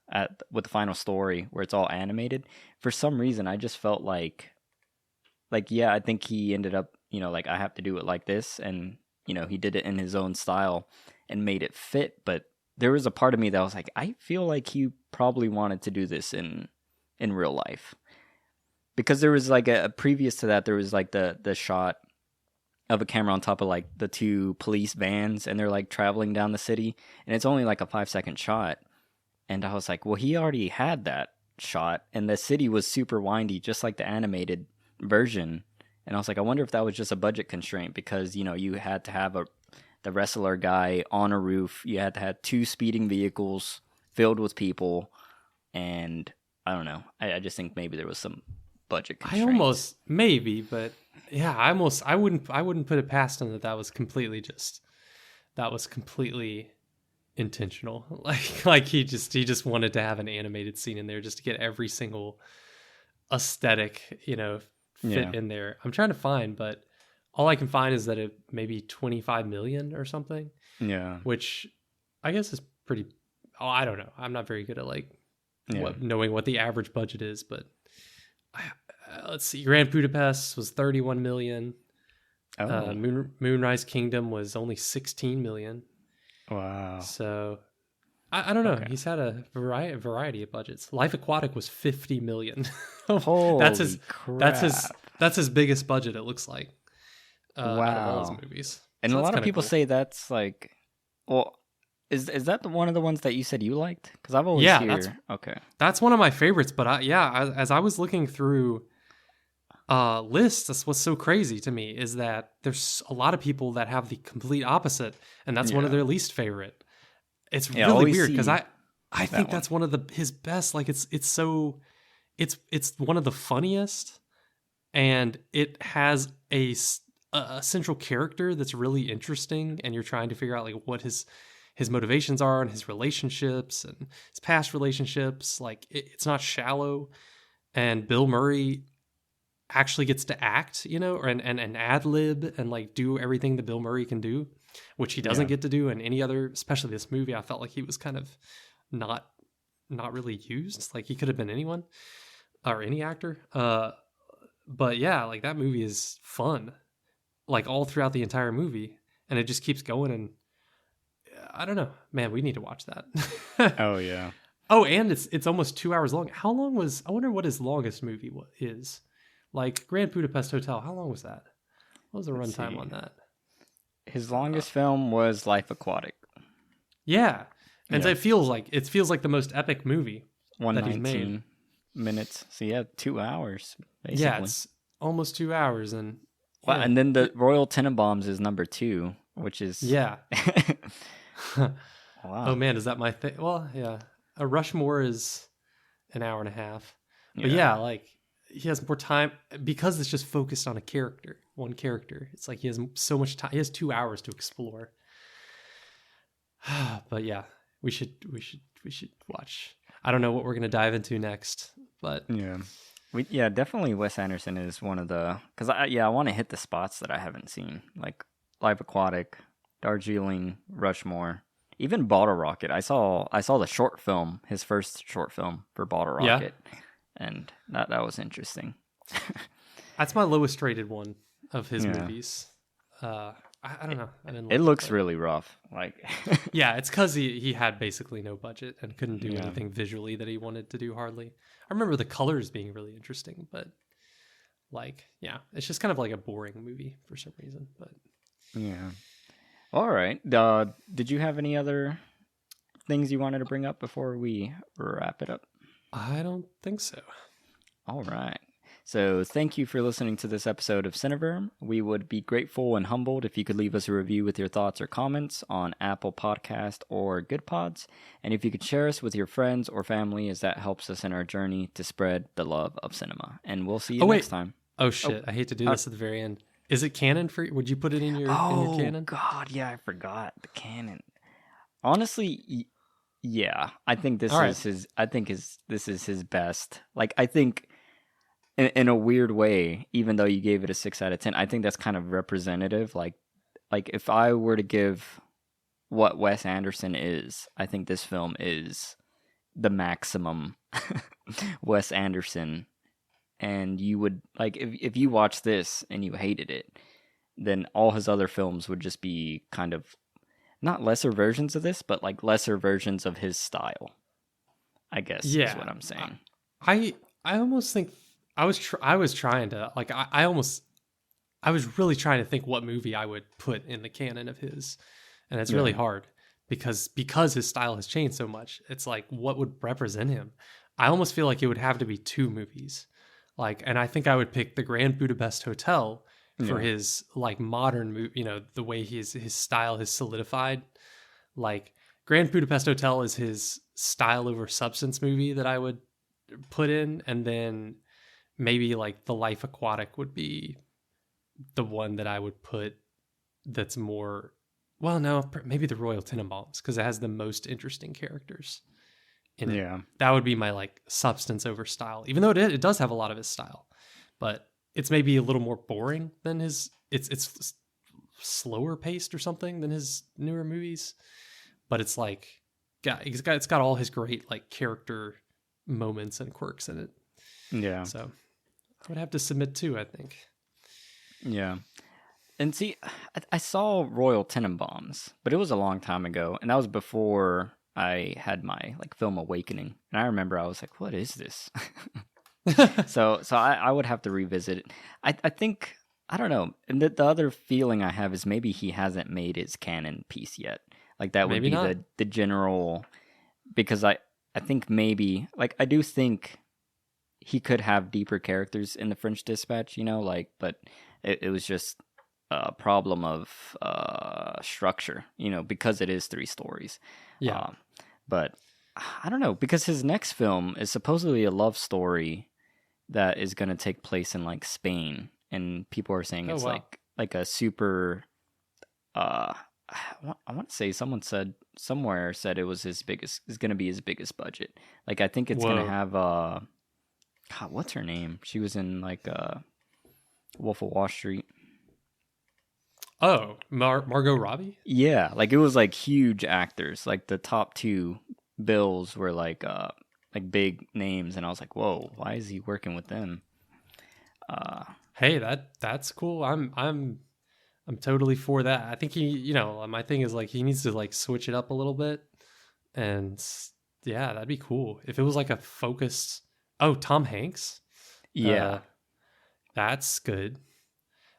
A: with the final story where it's all animated, for some reason I just felt like yeah, I think he ended up, like, I have to do it like this, and he did it in his own style and made it fit. But there was a part of me that was like, I feel like he probably wanted to do this in real life, because there was like a previous to that, there was like the shot of a camera on top of like the two police vans, and they're like traveling down the city, and it's only like a 5-second shot. And I was like, well, he already had that shot, and the city was super windy, just like the animated version. And I was like, I wonder if that was just a budget constraint, because you had to have the wrestler guy on a roof, you had to have 2 speeding vehicles filled with people, and I don't know. I just think maybe there was some budget constraints.
B: I almost maybe, but yeah, I wouldn't put it past him that was completely intentional. Like he just wanted to have an animated scene in there just to get every single aesthetic, fit in there. I'm trying to find, but all I can find is that it maybe 25 million or something.
A: Yeah.
B: Which I guess is pretty, I don't know. I'm not very good at knowing what the average budget is, but let's see. Grand Budapest was 31 million.
A: Oh.
B: Moonrise Kingdom was only 16 million.
A: Wow.
B: So I don't know.
A: Okay.
B: He's had a variety of budgets. Life Aquatic was 50 million.
A: Holy crap.
B: That's his biggest budget, it looks like.
A: Wow.
B: Out of all his movies.
A: And
B: so
A: a lot of people
B: cool.
A: say that's like, well, is that one of the ones that you said you liked? Because I've always heard. Okay.
B: That's one of my favorites. But as I was looking through lists, that's what's so crazy to me is that there's a lot of people that have the complete opposite, and that's one of their least favorite. It's really weird because I think that's one of his best. Like it's one of the funniest, and it has a central character that's really interesting, and you're trying to figure out like what his motivations are and his relationships and his past relationships. Like it's not shallow, and Bill Murray actually gets to act, and ad lib and like do everything that Bill Murray can do, which he doesn't get to do in any other, especially this movie. I felt like he was kind of not really used. Like he could have been anyone or any actor. But yeah, like that movie is fun, like all throughout the entire movie, and it just keeps going. And I don't know, man, we need to watch that.
A: Oh yeah.
B: Oh, and it's almost 2 hours long. How long was? I wonder what his longest movie is. Like Grand Budapest Hotel, how long was that? What was the runtime on that?
A: His longest film was Life Aquatic.
B: Yeah, and so it feels like the most epic movie that he's made.
A: 119 minutes. So yeah, 2 hours basically.
B: Yeah, it's almost 2 hours, and
A: well, and then the Royal Tenenbaums is number 2, which is
B: Wow.
A: Oh
B: man, is that my thing? Well, yeah. A Rushmore is an hour and a half, but yeah, like. He has more time because it's just focused on one character. It's like he has so much time. He has 2 hours to explore. But yeah, we should watch. I don't know what we're going to dive into next, but
A: definitely Wes Anderson is one of the, because I want to hit the spots that I haven't seen, like Life Aquatic, Darjeeling, Rushmore, even Bottle Rocket. I saw the short film, his first short film for Bottle Rocket. And that was interesting.
B: That's my lowest rated one of his movies. I don't know. I didn't like
A: it looks really rough. Like,
B: yeah, it's because he had basically no budget and couldn't do anything visually that he wanted to do hardly. I remember the colors being really interesting, but like, yeah, it's just kind of like a boring movie for some reason. But
A: yeah. All right. Did you have any other things you wanted to bring up before we wrap it up?
B: I don't think so.
A: All right. So thank you for listening to this episode of Cineverm. We would be grateful and humbled if you could leave us a review with your thoughts or comments on Apple Podcast or Good Pods. And if you could share us with your friends or family, as that helps us in our journey to spread the love of cinema. And we'll see you next time.
B: Oh, shit. I hate to do this at the very end. Is it canon for you? Would you put it in your canon?
A: Oh, God. Yeah, I forgot the canon. Honestly, yeah. I think this is his... this is his best. Like, I think... In a weird way, even though you gave it a 6 out of 10, I think that's kind of representative. Like if I were to give what Wes Anderson is, I think this film is the maximum Wes Anderson. And you would, like, if you watch this and you hated it, then all his other films would just be kind of, not lesser versions of this, but like lesser versions of his style, I guess, is what I'm saying.
B: I almost think... I was trying to, like, I was really trying to think what movie I would put in the canon of his, and it's really hard because his style has changed so much. It's like, what would represent him? I almost feel like it would have to be 2 movies, like, and I think I would pick The Grand Budapest Hotel for his like modern movie, you know, the way his style has solidified. Like, Grand Budapest Hotel is his style over substance movie that I would put in, and then maybe like The Life Aquatic would be the one that I would put that's more, well, no, maybe The Royal Tenenbaums, because it has the most interesting characters in it. Yeah. That would be my like substance over style, even though it does have a lot of his style, but it's maybe a little more boring than his, it's slower paced or something than his newer movies, but it's like, it's got all his great like character moments and quirks in it. Yeah. So I would have to submit 2, I think.
A: Yeah. And see, I saw Royal Tenenbaums, but it was a long time ago, and that was before I had my like film awakening. And I remember I was like, "What is this?" so I would have to revisit it. I think, I don't know. And the other feeling I have is maybe he hasn't made his canon piece yet. Like that would maybe be the general, because I think maybe, like, I do think he could have deeper characters in the French Dispatch, you know, like, but it was just a problem of structure, you know, because it is 3 stories. Yeah. But I don't know, because his next film is supposedly a love story that is going to take place in like Spain, and people are saying it's like a super I want to say somewhere said it was is going to be his biggest budget. Like, I think it's going to have God, what's her name? She was in like Wolf of Wall Street.
B: Oh, Margot Robbie?
A: Yeah, like it was like huge actors. Like the top 2 bills were like big names, and I was like, whoa, why is he working with them?
B: Hey, that's cool. I'm totally for that. I think he, you know, my thing is like he needs to like switch it up a little bit, and yeah, that'd be cool if it was like a focused. Oh, Tom Hanks?
A: Yeah.
B: That's good.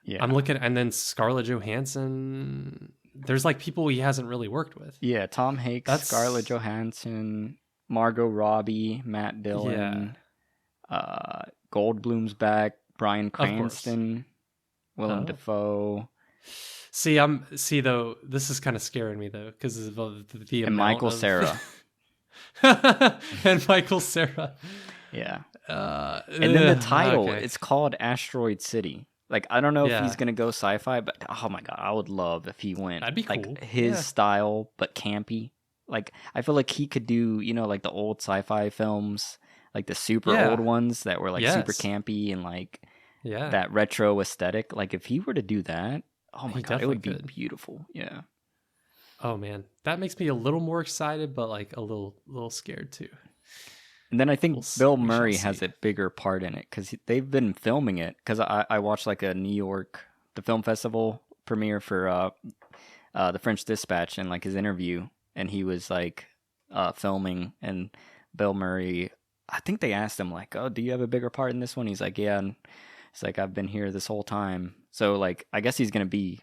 A: Yeah.
B: I'm looking, and then Scarlett Johansson. There's like people he hasn't really worked with.
A: Yeah, Tom Hanks, Scarlett Johansson, Margot Robbie, Matt Dillon, Goldblum's back, Bryan Cranston, Willem Dafoe.
B: See, though, this is kind of scaring me though, because of the
A: and Michael Cera.
B: And Michael Cera.
A: Yeah. And then the title, it's called Asteroid City. Like, I don't know if he's going to go sci-fi, but oh my God, I would love if he went
B: That'd be cool.
A: Like his style, but campy. Like, I feel like he could do, you know, like the old sci-fi films, like the super old ones that were like super campy and like that retro aesthetic. Like, if he were to do that, oh my God, it would be beautiful. Yeah.
B: Oh man, that makes me a little more excited, but like a little scared too.
A: And then I think
B: We'll
A: Bill
B: we shall
A: Murray
B: see.
A: has a bigger part in it because they've been filming it. Because I watched like a New York, the film festival premiere for the French Dispatch and like his interview, and he was like filming, and Bill Murray, I think they asked him like, "Oh, do you have a bigger part in this one?" He's like, "Yeah," and it's like, "I've been here this whole time." So like, I guess he's gonna be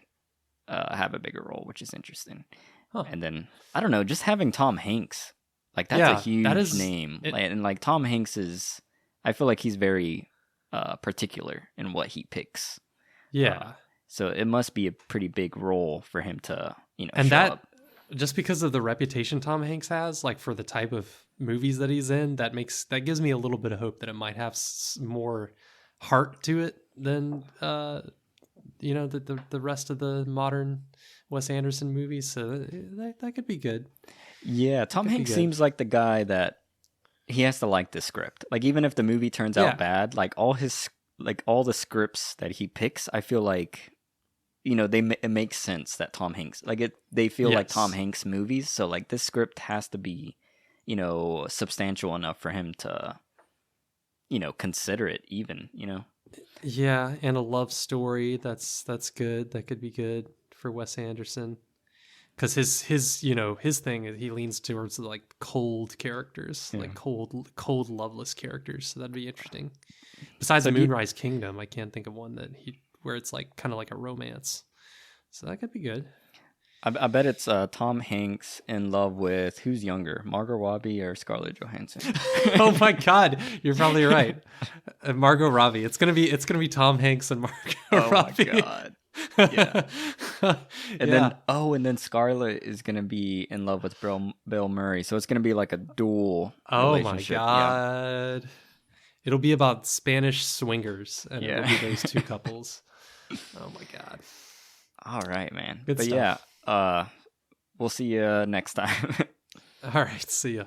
A: have a bigger role, which is interesting.
B: Huh.
A: And then I don't know, just having Tom Hanks, like that's a
B: Yeah,
A: huge
B: that is
A: name,
B: it,
A: and like Tom Hanks is, I feel like he's very particular in what he picks.
B: yeah.
A: So it must be a pretty big role for him to,
B: And
A: show
B: that
A: up.
B: just because of the reputation Tom Hanks has, like for the type of movies that he's in, that gives me a little bit of hope that it might have more heart to it than the rest of the modern Wes Anderson movies. So that could be good.
A: Yeah, Tom
B: could be
A: Hanks
B: good.
A: seems like the guy that he has to like the script. Like even if the movie turns
B: Yeah.
A: out bad, like all the scripts that he picks, I feel like it makes sense that Tom Hanks they feel like
B: Yes.
A: Tom Hanks movies. So like this script has to be, substantial enough for him to, consider it even.
B: Yeah, and a love story that's good. That could be good for Wes Anderson. Because his thing is he leans towards like cold characters,
A: Yeah.
B: like cold loveless characters. So that'd be interesting. Besides
A: So do you-
B: Moonrise Kingdom, I can't think of one where it's like kind of like a romance. So that could be good.
A: I bet it's Tom Hanks in love with who's younger, Margot Robbie or Scarlett Johansson.
B: Oh my God, you're probably right. Margot Robbie. It's gonna be Tom Hanks and Margot
A: Oh
B: Robbie.
A: my god. Yeah. And
B: Yeah.
A: then Scarlett is gonna be in love with Bill Murray, so it's gonna be like a dual
B: Oh my
A: relationship. Yeah.
B: God. It'll be about Spanish swingers, and
A: Yeah.
B: it'll be those two couples. Oh my God.
A: All right, man.
B: Good
A: but
B: stuff.
A: yeah, we'll see you next time.
B: All right. See ya.